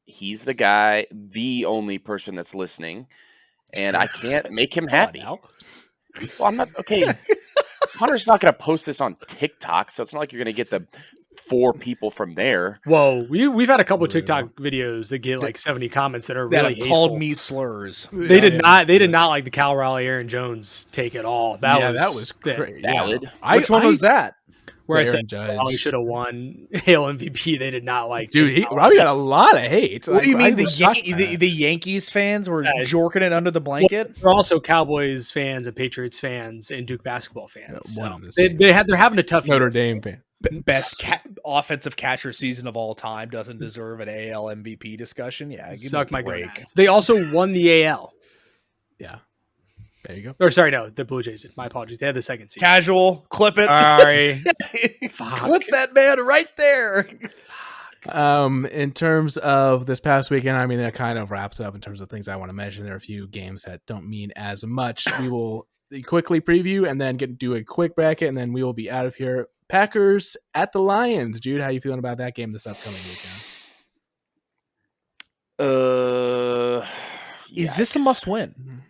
he's the guy, the only person that's listening, and I can't make him happy. Well, I'm not okay. Hunter's not going to post this on TikTok, so it's not like you're going to get the 4 people from there. Whoa, we've had a couple of TikTok videos that get like 70 comments that are That really have called hateful. me slurs. They did not like the Cal Raleigh Aaron Jones take at all. That was great. Valid. Which one was that? Where I Aaron said Judge. Raleigh should have won Hale MVP. They did not like. Dude, Robbie got a lot of hate. What do you mean I respect that. the Yankees fans were Yeah. jorking it under the blanket? They're also Cowboys fans and Patriots fans and Duke basketball fans. Yeah, one So and the same. they're having a tough Notre year. Dame fan. Best offensive catcher season of all time doesn't deserve an AL MVP discussion. Yeah, give Suck me my a break. gonads. They also won the AL. Yeah. There you go. Or sorry, no, the Blue Jays did. My apologies. They had the second seed. Casual, clip it. Sorry. Clip that man right there. In terms of this past weekend, I mean, that kind of wraps it up in terms of things I want to mention. There are a few games that don't mean as much. We will quickly preview and then do a quick bracket, and then we will be out of here. Packers at the Lions. Jude, how you feeling about that game this upcoming weekend? Is this a Yikes. must win?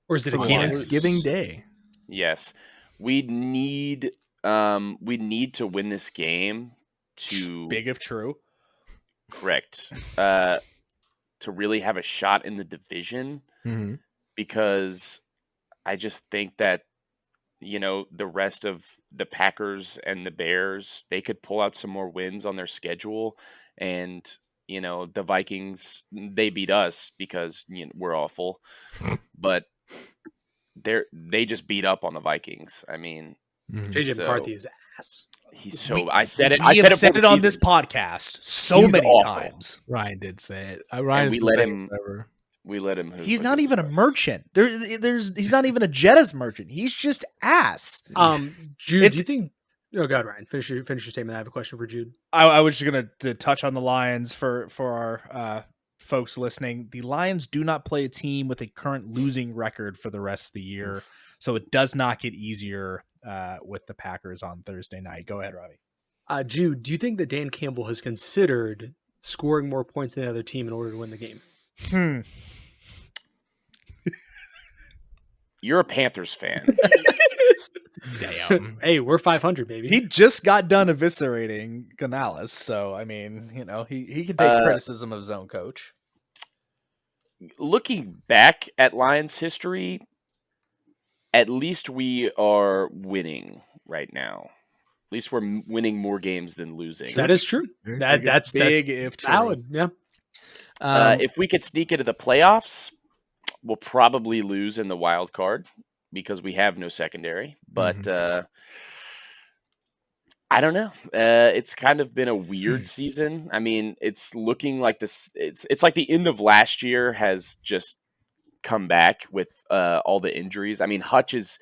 Or is it a Lions. Keenan? Thanksgiving Day. Yes. We need to win this game to Big if true. correct. To really have a shot in the division, Mm-hmm. because I just think that the rest of the Packers and the Bears, they could pull out some more wins on their schedule, and the Vikings, they beat us because we're awful, but they just beat up on the Vikings. I mean, Mm-hmm. JJ So- McCarthy is ass. he's so. I said it. We I have said it, said for it the on season, this podcast so He's many awful. times. Ryan did say it. Ryan we has been let saying him- it forever. We let him. hoop He's not against even a us. merchant. He's not even a Jettas merchant. He's just ass. Jude, It's- do you think? Oh God, Ryan, finish your statement. I have a question for Jude. I was just gonna to touch on the Lions for our folks listening. The Lions do not play a team with a current losing record for the rest of the year, so it does not get easier with the Packers on Thursday night. Go ahead, Robbie. Jude, do you think that Dan Campbell has considered scoring more points than the other team in order to win the game? You're a Panthers fan. Damn. Hey, we're 500, baby. He just got done eviscerating Canales, so I mean, he can take criticism of his own coach. Looking back at Lions history, at least we are winning right now. At least we're winning more games than losing. That is true. That's big if true. valid. Yeah. If we could sneak into the playoffs, we'll probably lose in the wild card because we have no secondary. But I don't know. It's kind of been a weird season. I mean, it's looking like this. It's like the end of last year has just come back with all the injuries. I mean, Hutch is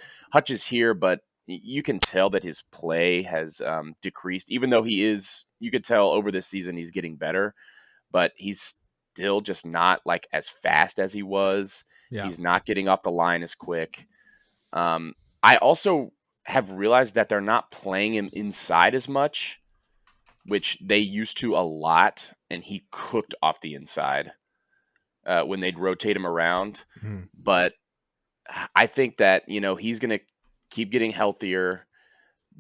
here, but you can tell that his play has decreased. Even though you could tell over this season he's getting better, but he's still just not like as fast as he was. Yeah. He's not getting off the line as quick. I also have realized that they're not playing him inside as much, which they used to a lot, and he cooked off the inside when they'd rotate him around. Mhm. But I think that, he's going to keep getting healthier.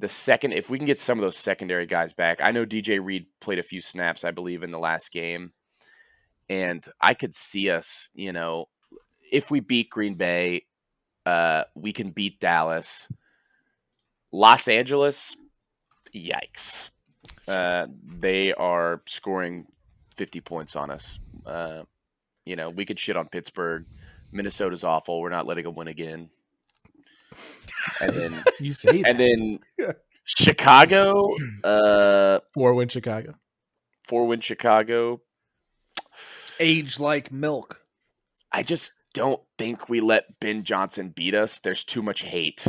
If we can get some of those secondary guys back, I know DJ Reed played a few snaps, I believe, in the last game. And I could see us, if we beat Green Bay, we can beat Dallas. Los Angeles, yikes. They are scoring 50 points on us. We could shit on Pittsburgh. Minnesota's awful. We're not letting them win again. And then You say that. and then Chicago, 4-win Chicago. 4-win Chicago. Age like milk. I just don't think we let Ben Johnson beat us. There's too much hate.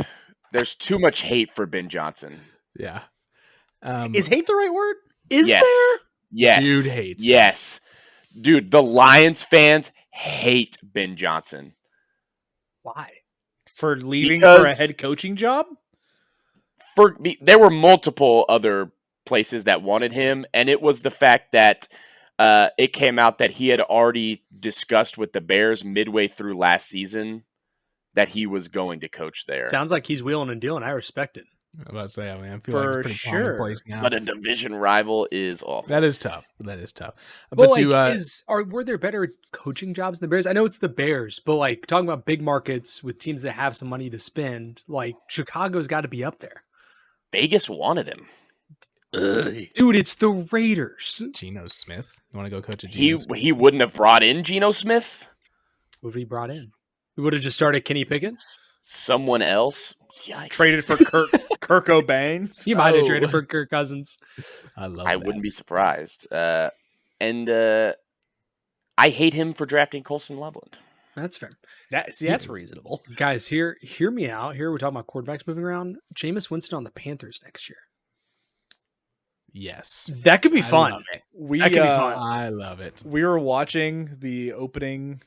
There's too much hate for Ben Johnson. Yeah. Is hate the right word? Is Yes. there? Yes. Dude hates Yes. Dude, the Lions fans hate Ben Johnson. Why? For leaving for a Because- head coaching job? There were multiple other places that wanted him, and it was the fact that it came out that he had already discussed with the Bears midway through last season that he was going to coach there. Sounds like he's wheeling and dealing. I respect it. I'm about to say, I mean, I feel like For it's pretty sure. commonplace now. But a division rival is awful. That is tough. That is tough. But But were there better coaching jobs than the Bears? I know it's the Bears, but like talking about big markets with teams that have some money to spend, like Chicago's got to be up there. Vegas wanted him. Dude, it's the Raiders. Geno Smith. You want to go coach a Geno Smith? He wouldn't have brought in Geno Smith. What have he brought in? We would have just started Kenny Pickett. Someone else. Yikes. Traded for Kirk O'Baines. He might have Oh. traded for Kirk Cousins. I love I that. wouldn't be surprised. And I hate him for drafting Colson Loveland. That's fair. That's reasonable. Guys, hear me out. Here we're talking about quarterbacks moving around. Jameis Winston on the Panthers next year. Yes. That could be I fun. love it. We That could be fun. I love it. we were watching the opening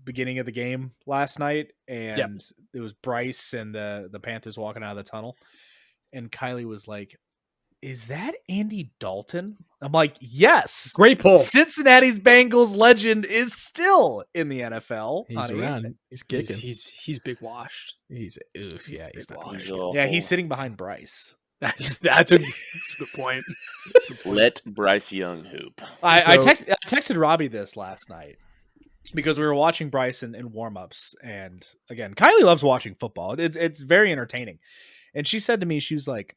beginning of the game last night, and it was Bryce and the Panthers walking out of the tunnel, and Kylie was like, "Is that Andy Dalton?" I'm like, "Yes." Great pull. Cincinnati's Bengals legend is still in the NFL. He's honey. around. He's kicking. He's big washed. He's oof. Yeah, he's big not. wide. He's Yeah, awful. he's sitting behind Bryce. That's a good point. Let Bryce Young hoop. I So- texted Robbie this last night because we were watching Bryce in warm-ups, and again, Kylie loves watching football. It's very entertaining. And she said to me, she was like,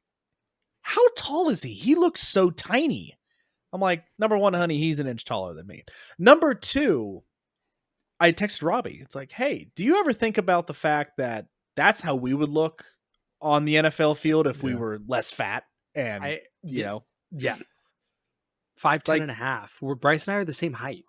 "How tall is he? He looks so tiny." I'm like, number one, honey, he's an inch taller than me. Number two, I texted Robbie. It's like, hey, do you ever think about the fact that that's how we would look on the NFL field if we Yeah. were less fat? And, you know, Yeah. 5'10" Like- and a half. Bryce and I are the same height.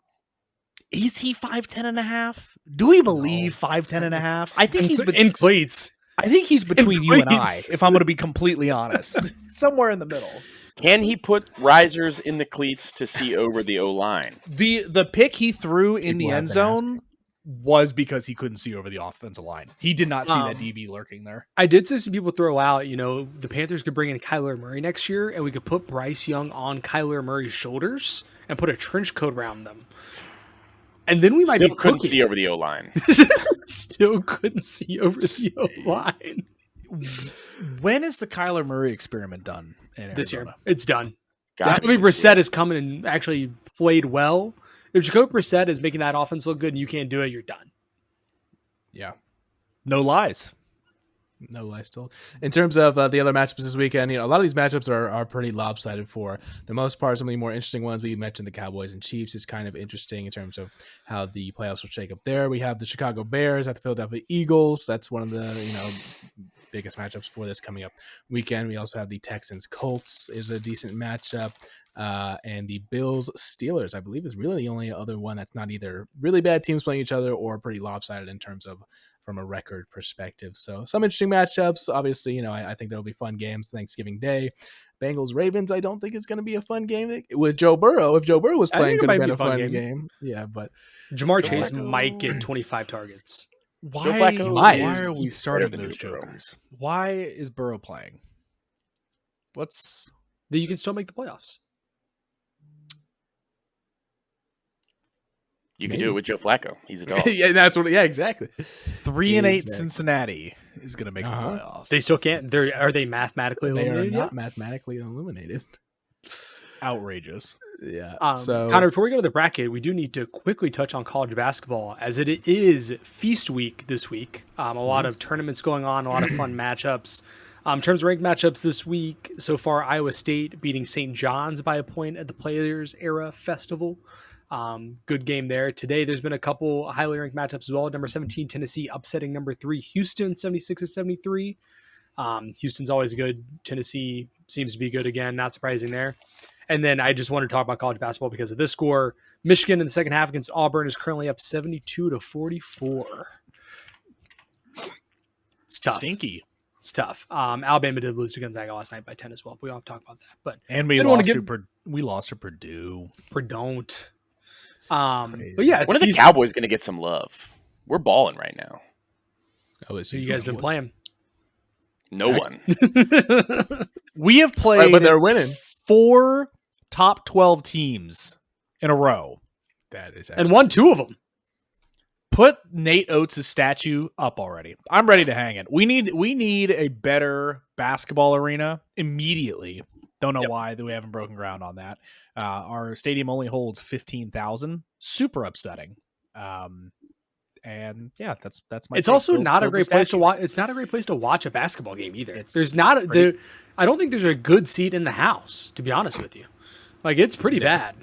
is he 5'10" and a half? Do we believe 5'10" and a half? I think he's in cleats. I think he's between you and I, Please. if I'm going to be completely honest. Somewhere in the middle. Can he put risers in the cleats to see over the O-line? The pick he threw in the People have end been asking. zone was because he couldn't see over the offensive line. He did not see that DB lurking there. I did see some people throw out, the Panthers could bring in Kyler Murray next year, and we could put Bryce Young on Kyler Murray's shoulders and put a trench coat around them. And then we might Still be couldn't cooking. see over the O-line. Still couldn't see over the O-line. When is the Kyler Murray experiment done in This year. Arizona? It's done. Gotta Jacoby be Brissett is coming and actually played well. If Jacoby Brissett is making that offense look good and you can't do it, you're done. Yeah. No lies. No lies told. In terms of the other matchups this weekend, a lot of these matchups are pretty lopsided for the most part. Some of the more interesting ones, we mentioned the Cowboys and Chiefs is kind of interesting in terms of how the playoffs will shake up there. We have the Chicago Bears at the Philadelphia Eagles. That's one of the biggest matchups for this coming up weekend. We also have the Texans Colts is a decent matchup. And the Bills Steelers, I believe, is really the only other one that's not either really bad teams playing each other or pretty lopsided in terms of from a record perspective. So some interesting matchups. Obviously, I think there'll be fun games Thanksgiving Day. Bengals Ravens, I don't think it's going to be a fun game with Joe Burrow. If Joe Burrow was I think playing, it could might have be been a a fun fun game. game. Yeah, but Jamar Joe Chase Flacco. might get 25 targets. Why, Flacco why is are we better starting than those Joe Burrow. jokers? Why is Burrow playing? What's Then you can still make the playoffs. You can do it with Joe Flacco. He's a dog. yeah, that's what. Yeah, exactly. 3-8 Exactly. Cincinnati is going to make the playoffs? They still can't. Are they mathematically They are eliminated not yet? mathematically eliminated. outrageous. Yeah. Connor, before we go to the bracket, we do need to quickly touch on college basketball as it is feast week this week. A lot of tournaments going on, a lot of fun matchups. In terms of ranked matchups this week, so far, Iowa State beating St. John's by a point at the Players Era Festival. Good game there. Today, there's been a couple highly ranked matchups as well. Number 17, Tennessee upsetting number 3, Houston, 76-73. Houston's always good. Tennessee seems to be good again. Not surprising there. And then I just want to talk about college basketball because of this score. Michigan in the second half against Auburn is currently up 72-44. It's tough. Stinky. It's tough. Alabama did lose to Gonzaga last night by 10 as well. But we don't have to talk about that. But And we Didn't wanna lost to Purdue. don't. But yeah, it's When are the feast- Cowboys going to get some love? We're balling right now. Oh, it's Who you guys been playing? No one. We have played but they're winning. 4 top 12 teams in a row. That is And won 2 of them. Put Nate Oates' statue up already. I'm ready to hang it. We need a better basketball arena immediately. Don't know why that we haven't broken ground on that. Our stadium only holds 15,000. Super upsetting. And yeah, that's my. It's take. also Build- not a build the great place to statue. watch. It's not a great place to watch a basketball game either. It's There's not. pretty- I don't think there's a good seat in the house. To be honest with you, like it's pretty bad.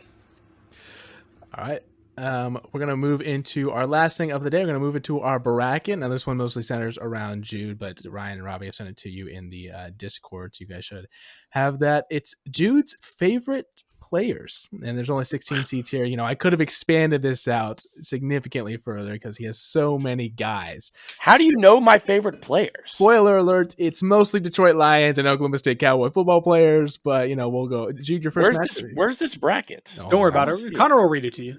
All right. We're going to move into our last thing of the day. We're going to move into our bracket. Now, this one mostly centers around Jude, but Ryan and Robbie have sent it to you in the Discord, so you guys should have that. It's Jude's favorite players, and there's only 16 seats here. You know, I could have expanded this out significantly further because he has so many guys. How do you know my favorite players? Spoiler alert, it's mostly Detroit Lions and Oklahoma State Cowboy football players, but, you know, we'll go. Jude, your first match? Where's this bracket? Oh, Don't worry about I it. wanna see Connor will read it to you.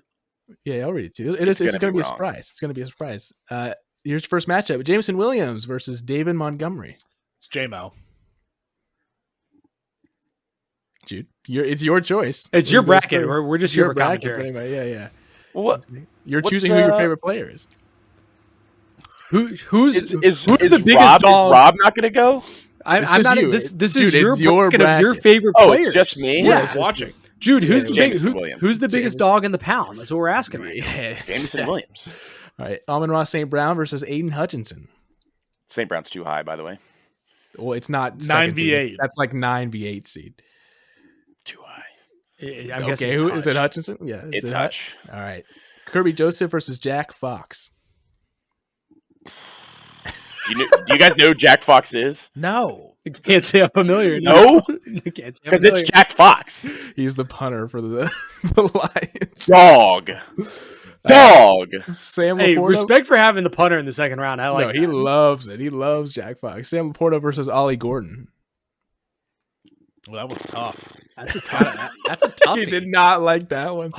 Yeah, I'll read it to you. It's It's gonna going to be be a wrong. surprise. It's going to be a surprise. Here's your first matchup: Jameson Williams versus David Montgomery. It's JMO. Jude, it's your choice. It's your Goes bracket. first. We're just here for bracket, commentary. pretty much. Yeah. What? You're What's, choosing who your favorite player is. Who's Is the Rob, biggest dog? Is Rob not going to go? It's I'm just not. you. This Dude, is your it's your bracket of your bracket. favorite Oh, players. it's just me? Yeah. Who's watching? Jude, who's Yeah, the big, Jameson Williams. who's the biggest Jameson. dog in the pound? That's what we're asking right now. Yeah. Jameson Williams. All right, Amon-Ra St. Brown versus Aiden Hutchinson. St. Brown's too high, by the way. Well, it's not 9v8. seed. That's like 9v8 seed. Too high. I'm guessing Okay, it's who is it? Hutch. Hutchinson? Yeah, It's it Hutch. All right, Kirby Joseph versus Jack Fox. Do you guys know who Jack Fox is? No. You can't say I'm familiar. No? You can't say I'm Because familiar. it's Jack Fox. He's the punter for the Lions. Dog. Dog. Sam Hey, Laporta. respect for having the punter in the second round. I like No, he that. loves it. He loves Jack Fox. Sam Laporta versus Ollie Gordon. Well, that one's tough. That's a tough. That's a toughie. He did not like that one.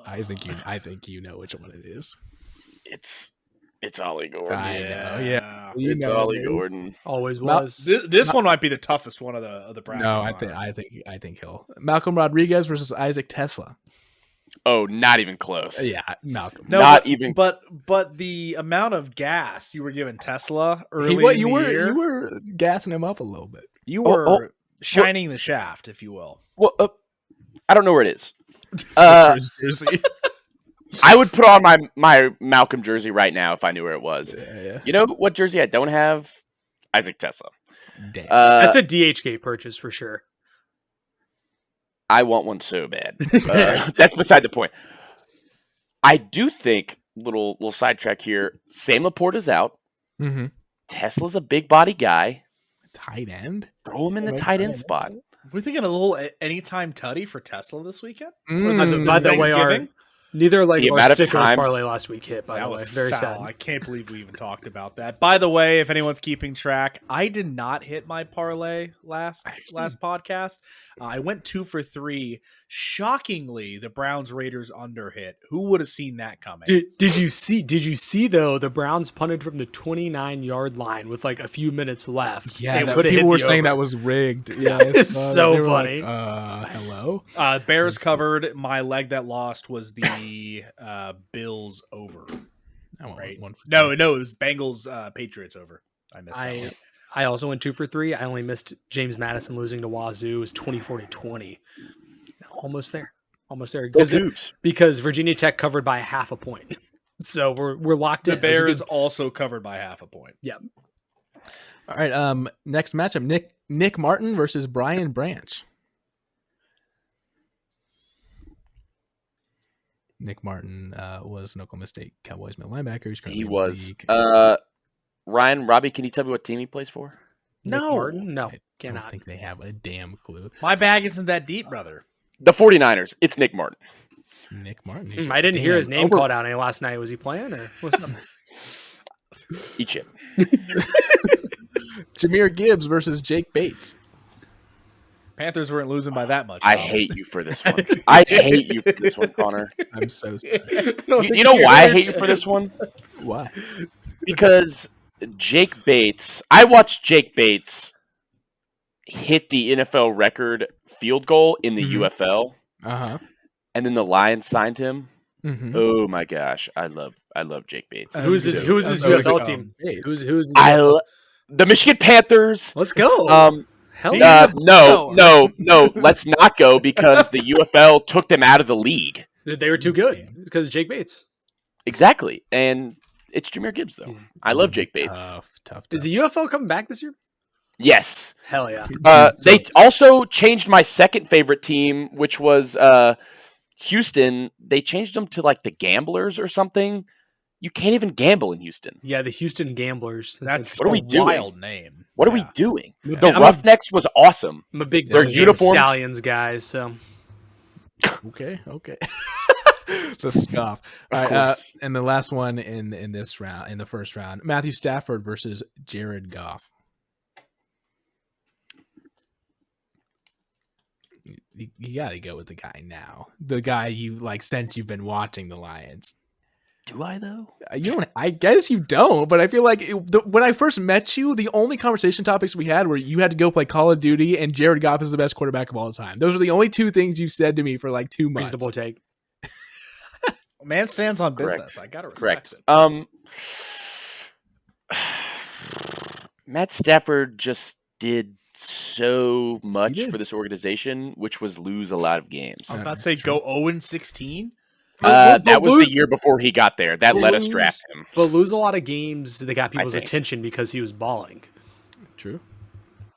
I think you know which one it is. It's Ollie Gordon. I know, yeah. You It's know Ollie it is. Gordon. Always Mal- was. This one might be the toughest one of the bracket. No, I think he'll. Malcolm Rodriguez versus Isaac Tesla. Oh, not even close. Yeah, Malcolm. No, Not but, even- But the amount of gas you were giving Tesla early in You the year, you were gassing him up a little bit. you Oh, were oh. shining the shaft, if you will. Well, I don't know where it is. His jersey. I would put on my Malcolm jersey right now if I knew where it was. Yeah. You know what jersey I don't have? Isaac Tesla. Damn. That's a DHgate purchase for sure. I want one so bad. That's beside the point. I do think, little sidetrack here, Sam Laporta's out. Mm-hmm. Tesla's a big body guy. Tight end. Throw him in the tight end spot. We're thinking a little anytime tutty for Tesla this weekend. Mm. By the way, Thanksgiving? neither like The our amount of Sickos times- parlay last week hit. By That the way, was very foul. sad. I can't believe we even talked about that. By the way, if anyone's keeping track, I did not hit my parlay last podcast. I went 2 for 3. Shockingly, the Browns Raiders under hit. Who would have seen that coming? Did you see though the Browns punted from the 29-yard line with like a few minutes left? Yeah, and that, coulda hit people were the saying over. that was rigged. Yeah, It's I saw that. so They were like, funny. Hello. Bears covered. My leg that lost was the Bills over. I want Right? one for No, two. it was Bengals Patriots over. I missed that one. I also went 2 for 3. I only missed James Madison losing to Wazoo. It was 24-20. Almost there. Go Cougs. Because Virginia Tech covered by half a point. So we're locked The in. It was a Bears good- also covered by half a point. All right. Next matchup: Nick Martin versus Brian Branch. Nick Martin was an Oklahoma State Cowboys middle linebacker. He's currently He in the was. league. Ryan, Robbie, can you tell me what team he plays for? Nick No. Martin? No, I don't cannot. think they have a damn clue. My bag isn't that deep, brother. The 49ers. It's Nick Martin. Nick Martin. I didn't hear his Damn. name called out any last night. Was he playing or what's up? Eat shit. Jahmyr Gibbs versus Jake Bates. Panthers weren't losing by that much. I though. hate you for this one. I hate you for this one, Connor. I'm so sorry. You know why I hate you for this one? Why? Because Jake Bates, I watched Jake Bates hit the NFL record field goal in the Mhm. UFL, Uh huh. and then the Lions signed him. Mhm. Oh my gosh, I love Jake Bates. Who's his So UFL it's, team? Bates. Who's his I UFL? lo- the Michigan Panthers. Let's go. Hell he- yeah. No. Let's not go because the UFL took them out of the league. They were too good because Jake Bates. Exactly, and it's Jameer Gibbs though. He's- I love Jake Bates. Tough. Is the UFL coming back this year? Yes. Hell yeah. They also changed my second favorite team, which was Houston. They changed them to like the Gamblers or something. You can't even gamble in Houston. Yeah, the Houston Gamblers. That's What are we a doing? wild name. What are Yeah. we doing? Yeah. The I'm a- Roughnecks was awesome. I'm a big Their Berg uniforms- Stallions guy, so Okay. The scoff. Of All right, course. and the last one in this round, in the first round, Matthew Stafford versus Jared Goff. You got to go with the guy now. The guy you like since you've been watching the Lions. Do I though? You don't. I guess you don't. But I feel like when I first met you, the only conversation topics we had were you had to go play Call of Duty and Jared Goff is the best quarterback of all time. Those are the only two things you said to me for like 2 months. reasonable take. Man stands on Correct. business. I gotta respect Correct. it. Matt Stafford just did so much did. for this organization, which was lose a lot of games. I was about to say go 0-16. But That was lose- the year before he got there. That let us draft him. But lose a lot of games that got people's think. attention because he was balling. True.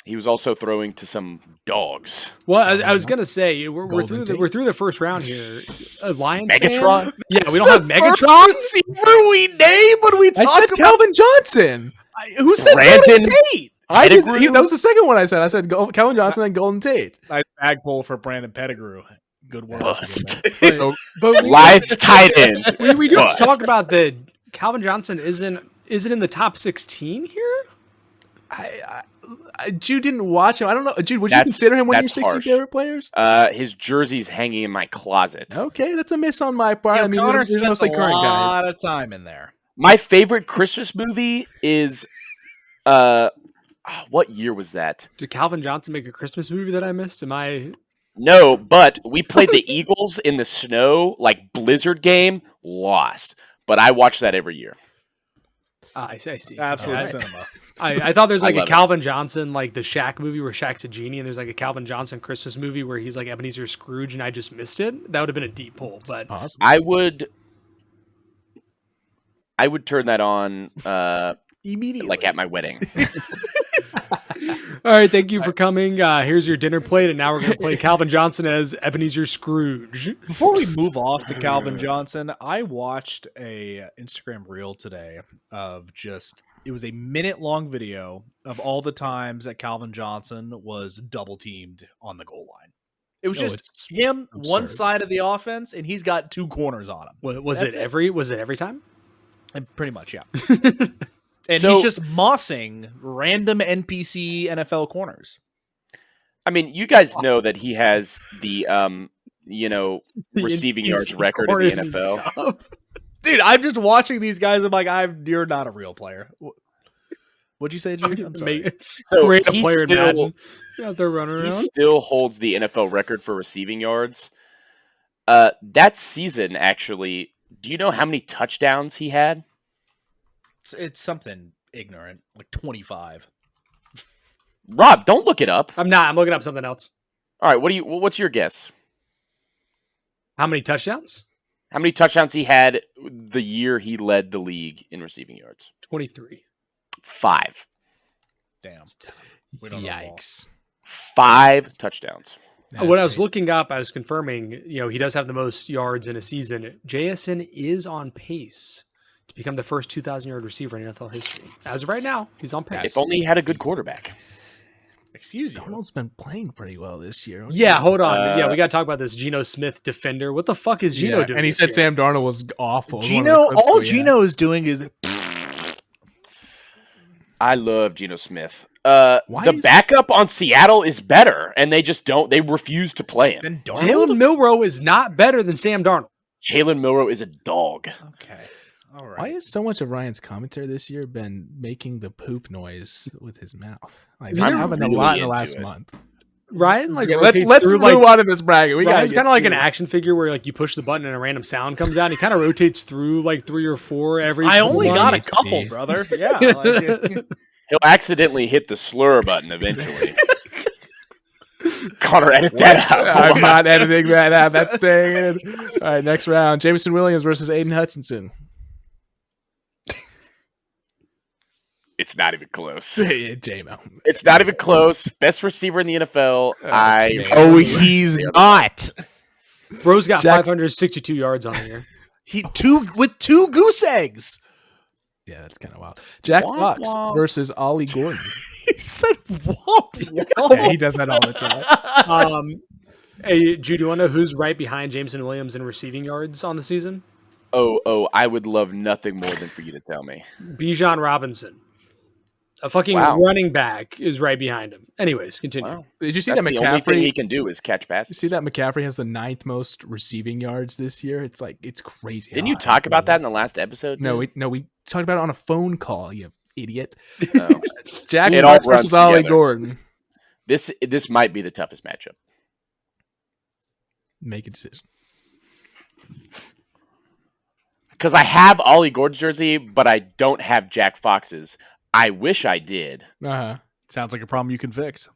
He was also throwing to some dogs. Well, I was gonna say we're Golden through the first round here. Lions fan? Megatron? Yeah, we don't have First Megatron. receiver we name when we I talk said about Calvin Johnson. who said Brandon Golden Tate. I did. Pettigrew? That was the second one I said. I said Calvin Johnson and Golden Tate. Nice bag pull for Brandon Pettigrew. Good work. Bust. But Lions tight end. we do Bust. talk about the Calvin Johnson isn't in the top 16 here. Jude didn't watch him. I don't know. Jude, would you That's- consider him one of your that's 60 harsh. favorite players? His jersey's hanging in my closet. Okay, that's a miss on my part. Yeah, I mean, Connor there's spent mostly a current guys. lot of time in there. My favorite Christmas movie is what year was that? Did Calvin Johnson make a Christmas movie that I missed? Am I? No, but we played the Eagles in the snow, like blizzard game, lost. But I watch that every year. I see. Absolute I, cinema. I thought there's I like a love it. Calvin Johnson, like the Shaq movie where Shaq's a genie, and there's like a Calvin Johnson Christmas movie where he's like Ebenezer Scrooge, and I just missed it. That would have been a deep pull, but Awesome. I would turn that on Immediately. like at my wedding. all right. Thank you for coming. Here's your dinner plate, and now we're gonna play Calvin Johnson as Ebenezer Scrooge. Before we move off to Calvin Johnson, I watched a Instagram reel today of just it was a minute-long video of all the times that Calvin Johnson was double teamed on the goal line. It was Oh, just it's him, one absurd. side of the offense, and he's got two corners on him. Was it That's every time? And pretty much, yeah. And So- he's just mossing random NPC NFL corners. I mean, you guys know that he has the The receiving NPC yards record in the corners is NFL. tough. Dude, I'm just watching these guys. I'm like, you're not a real player. What'd you say, Jude? I'm sorry. Create a he's player in still- Madden. Yeah, they're running He around. still holds the NFL record for receiving yards. That season, actually, do you know how many touchdowns he had? It's something ignorant, like 25. Rob, don't look it up. I'm not. I'm looking up something else. All right, what's your guess? How many touchdowns? How many touchdowns he had the year he led the league in receiving yards? 23. 5. Damn. We don't know them all. Yikes. 5 touchdowns. When I was looking up, I was confirming, he does have the most yards in a season. JSN is on pace to become the first 2,000-yard receiver in NFL history. As of right now, he's on pace. If only he had a good quarterback. Excuse you. Darnold's been playing pretty well this year. Yeah, hold on. Uh, We got to talk about this Geno Smith defender. What the fuck is Geno doing? And he this said year? Sam Darnold was awful. All Gino is doing is I love Geno Smith. The is- backup on Seattle is better, and they refuse to play him. then Jalen Milrow is not better than Sam Darnold. Jalen Milrow is a dog. Okay. All Why right. has so much of Ryan's commentary this year been making the poop noise with his mouth? Like I'm that's happened a really lot in the into last it. month. Ryan let's rotates through, move on to this bracket. Ryan's kind of like an action figure where like you push the button and a random sound comes out. He kind of rotates through like 3 or 4 every. I only got a Let's couple, see. brother. Yeah. Like, He'll accidentally hit the slur button eventually. Connor, edit that out. I'm not editing that out. That's staying in. All right, next round. Jameson Williams versus Aiden Hutchinson. It's not even close. J-Mo. It's not even close. Best receiver in the NFL. man. he's not. Bro's got Jack- 562 yards on the year. He with 2 goose eggs. Yeah, that's kind of wild. Jack Womp Fox womp. versus Ollie Gordon. He said womp womp. Yeah, he does that all the time. Hey, Jude, do you want to know who's right behind Jameson Williams in receiving yards on the season? Oh, I would love nothing more than for you to tell me. Bijan Robinson. A fucking Wow. running back is right behind him. Anyways, continue. Wow. Did you see That's that the only thing he McCaffrey? can do is catch passes. You see that McCaffrey has the 9th most receiving yards this year? It's crazy. Didn't how you high talk he about that is. in the last episode? No, dude? we talked about it on a phone call. You idiot. No. Jack It all Fox runs versus Ollie together. Gordon. This might be the toughest matchup. Make a decision. Because I have Ollie Gordon's jersey, but I don't have Jack Fox's. I wish I did. Uh-huh. Sounds like a problem you can fix.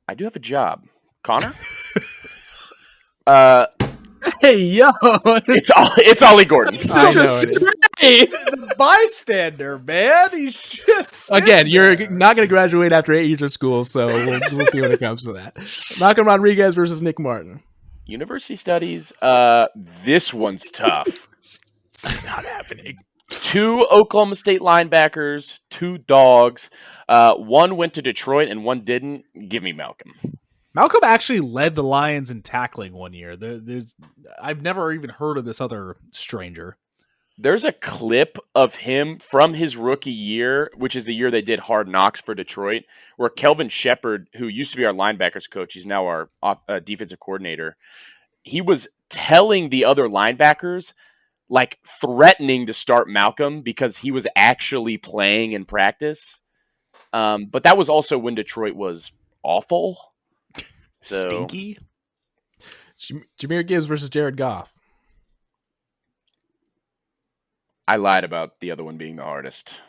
I do have a job. Connor? Hey, yo. It's Ollie Gordon. I know it is. The bystander, man. He's just Again, you're not going to graduate after 8 years of school, so we'll see when it comes to that. Malcolm Rodriguez versus Nick Martin. University studies. This one's tough. It's not happening. 2 Oklahoma State linebackers, 2 dogs. One went to Detroit and one didn't. Give me Malcolm. Malcolm actually led the Lions in tackling one year. I've never even heard of this other stranger. There's a clip of him from his rookie year, which is the year they did Hard Knocks for Detroit, where Kelvin Shepard, who used to be our linebackers coach, he's now our defensive coordinator, he was telling the other linebackers, like threatening to start Malcolm because he was actually playing in practice. But that was also when Detroit was awful. So, Stinky. Jahmyr Gibbs versus Jared Goff. I lied about the other one being the hardest.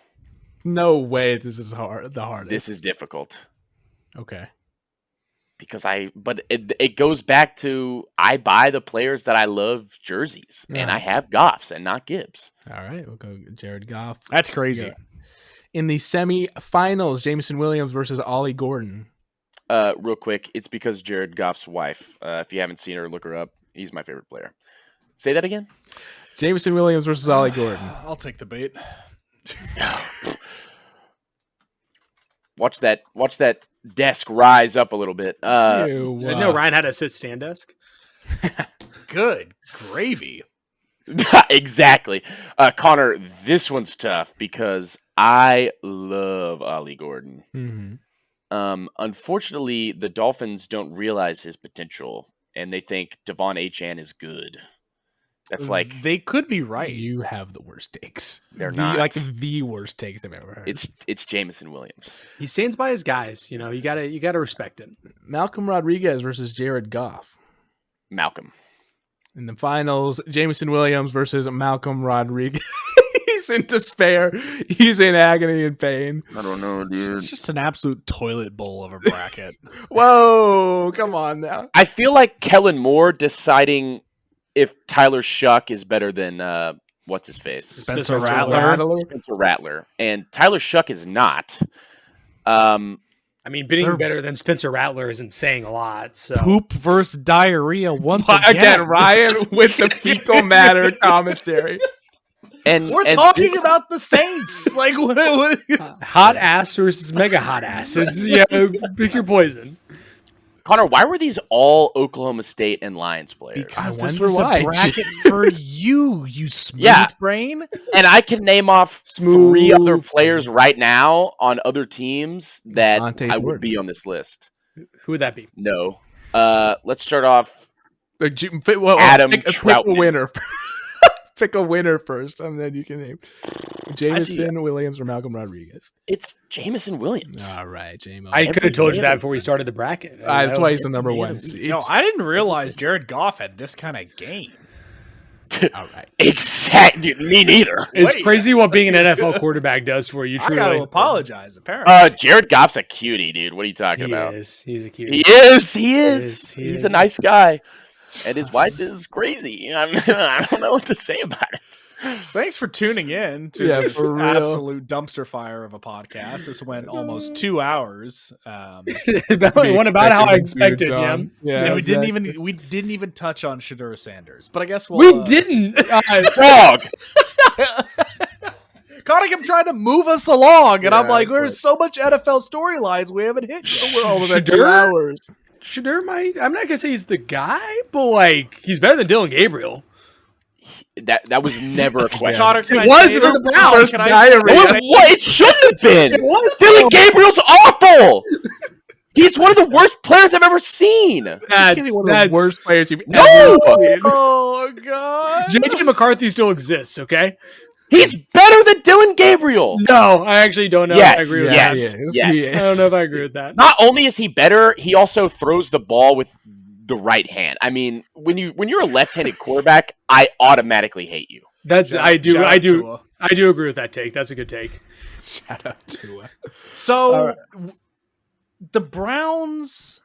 No way this is the hardest. This is difficult Okay. because it goes back to I buy the players that I love jerseys, and I have Goffs and not Gibbs. All right, we'll go Jared Goff. That's crazy. Yeah. In the semifinals, Jameson Williams versus Ollie Gordon. Real quick, it's because Jared Goff's wife. If you haven't seen her, look her up. He's my favorite player. Say that again. Jameson Williams versus Ollie Gordon. I'll take the bait. Watch that desk rise up a little bit. Ew, I didn't know Ryan had a sit-stand desk. Good gravy. Exactly. Connor, this one's tough because I love Ollie Gordon. Mhm. Unfortunately, the Dolphins don't realize his potential, and they think Devon Achane is good. That's like They could be right. You have the worst takes. They're not. like the worst takes I've ever heard. it's Jameson Williams. He stands by his guys. You know, you gotta respect him. Malcolm Rodriguez versus Jared Goff. Malcolm. In the finals, Jameson Williams versus Malcolm Rodriguez. He's in despair. He's in agony and pain. I don't know, dude. It's just an absolute toilet bowl of a bracket. Whoa, come on now. I feel like Kellen Moore deciding if Tyler Shuck is better than what's his face? Spencer Rattler. Spencer Rattler. And Tyler Shuck is not. I mean, being They're- better than Spencer Rattler isn't saying a lot. So Poop versus diarrhea once Again, Ryan with the fecal matter commentary. And We're and talking this- about the Saints. Like what? hot ass versus mega hot ass. It's pick your poison. Connor, why were these all Oklahoma State and Lions players? Because I this wonder was why. a bracket for you smooth Yeah. brain. And I can name off Smooth. 3 other players right now on other teams that Devontae I would Gordon. be on this list. Who would that be? No. Let's start off. Adam Adam pick a Troutman. winner. Pick a winner first, and then you can name Jameson Williams or Malcolm Rodriguez? It's Jameson Williams. All right, J-Mo. I could have told you day that of before we started the bracket. That's why he's the every number day of one the seed. No, I didn't realize Jared Goff had this kind of game. All right. Exactly. Me neither. It's Wait. crazy what being an NFL quarterback does for you. I Truly. got to apologize, apparently. Jared Goff's a cutie, dude. What are you talking He about? is. He's a cute. He is. He is. is, he He's is. a nice guy, and his wife is crazy. I don't know what to say about it. Thanks for tuning in to Yeah, this for real. absolute dumpster fire of a podcast. This went almost 2 hours. It went about how I expected. Yeah. Yeah, And exactly. we didn't even touch on Shadur Sanders. But I guess We didn't. Dog. Connor kept trying to move us along, and I'm Yeah, like, there's so much NFL storylines we haven't hit. We're almost at 2 Shadur? hours. Shadur might. I'm not gonna say he's the guy, but like he's better than Dylan Gabriel. That was never a question. Connor, can It I was say for it? the Browns. Connor, can I Guy say of it? It shouldn't have been. It was. Dylan Gabriel's awful. He's one of the worst players I've ever seen. He can't be one of the worst players you've No! ever seen. Oh, God. JJ McCarthy still exists. Okay. He's better than Dylan Gabriel. No, I actually don't know. If I agree with yes, that. he is. yes. He is. I don't know if I agree with that. Not only is he better, he also throws the ball with the right hand. I mean, when you're a left-handed quarterback, I automatically hate you. That's Shout I out do Tua. agree with that take. That's a good take. Shout out to So the Browns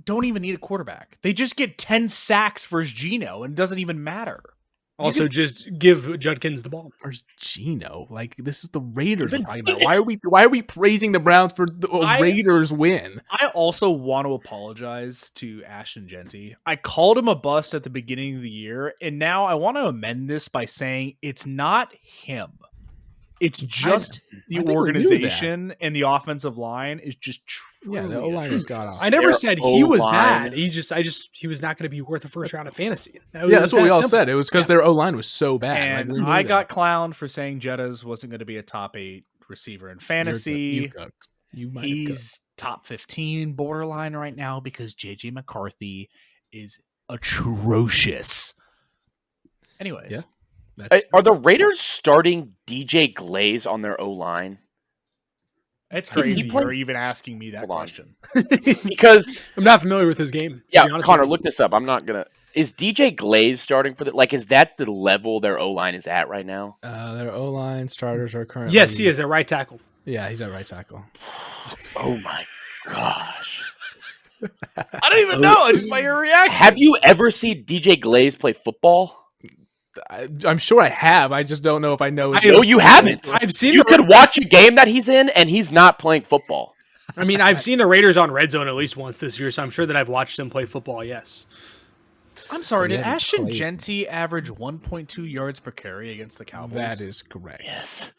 don't even need a quarterback. They just get 10 sacks versus Geno, and it doesn't even matter. Also, just give Judkins the ball. Where's Gino? Like, this is the Raiders we're Even- talking about. Why are we praising the Browns for the Raiders win? I also want to apologize to Ashton Genty. I called him a bust at the beginning of the year, and now I want to amend this by saying it's not him. It's just I the think we knew organization and the offensive line is just truly Yeah, the O-line is god awful. I never Their said he was O-line. bad. He was not going to be worth a first round of fantasy. Yeah, that's what we all said. It was because their O-line was so bad. And Like, we knew I that. got clowned for saying Jettas wasn't going to be a top 8 receiver in You're fantasy. good. You cooked. You might have cooked. He's top 15 borderline right now because JJ McCarthy is atrocious. Anyways, Yeah. That's, Are the Raiders starting DJ Glaze on their O-line? it's Is he crazy playing- you're even asking me that Hold on. question. Because I'm not familiar with his game. to yeah, be honest Connor, with you. look this up. I'm not gonna. Is DJ Glaze starting for the? Like, is that the level their O-line is at right now? their O-line starters are currently. Yes, he is at right tackle. Yeah, he's at right tackle. Oh my gosh! I don't even know. I just by your reaction. Have you ever seen DJ Glaze play football? I'm sure I have. I just don't know if I know. his- No, you haven't. I've seen. You could watch a game that he's in, and he's not playing football. I mean, I've seen the Raiders on Red Zone at least once this year, so I'm sure that I've watched them play football. Yes. I'm sorry, did Yeah, Ashton played. Genty average 1.2 yards per carry against the Cowboys? That is correct. Yes.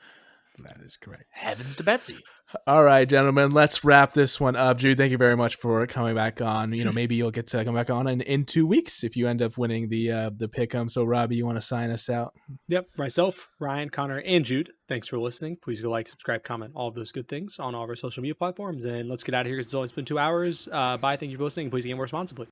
That is correct. Heavens to Betsy. All right, gentlemen, let's wrap this one up. Jude, thank you very much for coming back on. Maybe you'll get to come back on in 2 weeks if you end up winning the pick'em. So, Robbie, you want to sign us out? Yep. Myself, Ryan, Connor, and Jude. Thanks for listening. Please go like, subscribe, comment, all of those good things on all of our social media platforms. And let's get out of here because it's always been 2 hours. Bye. Thank you for listening. Please game responsibly.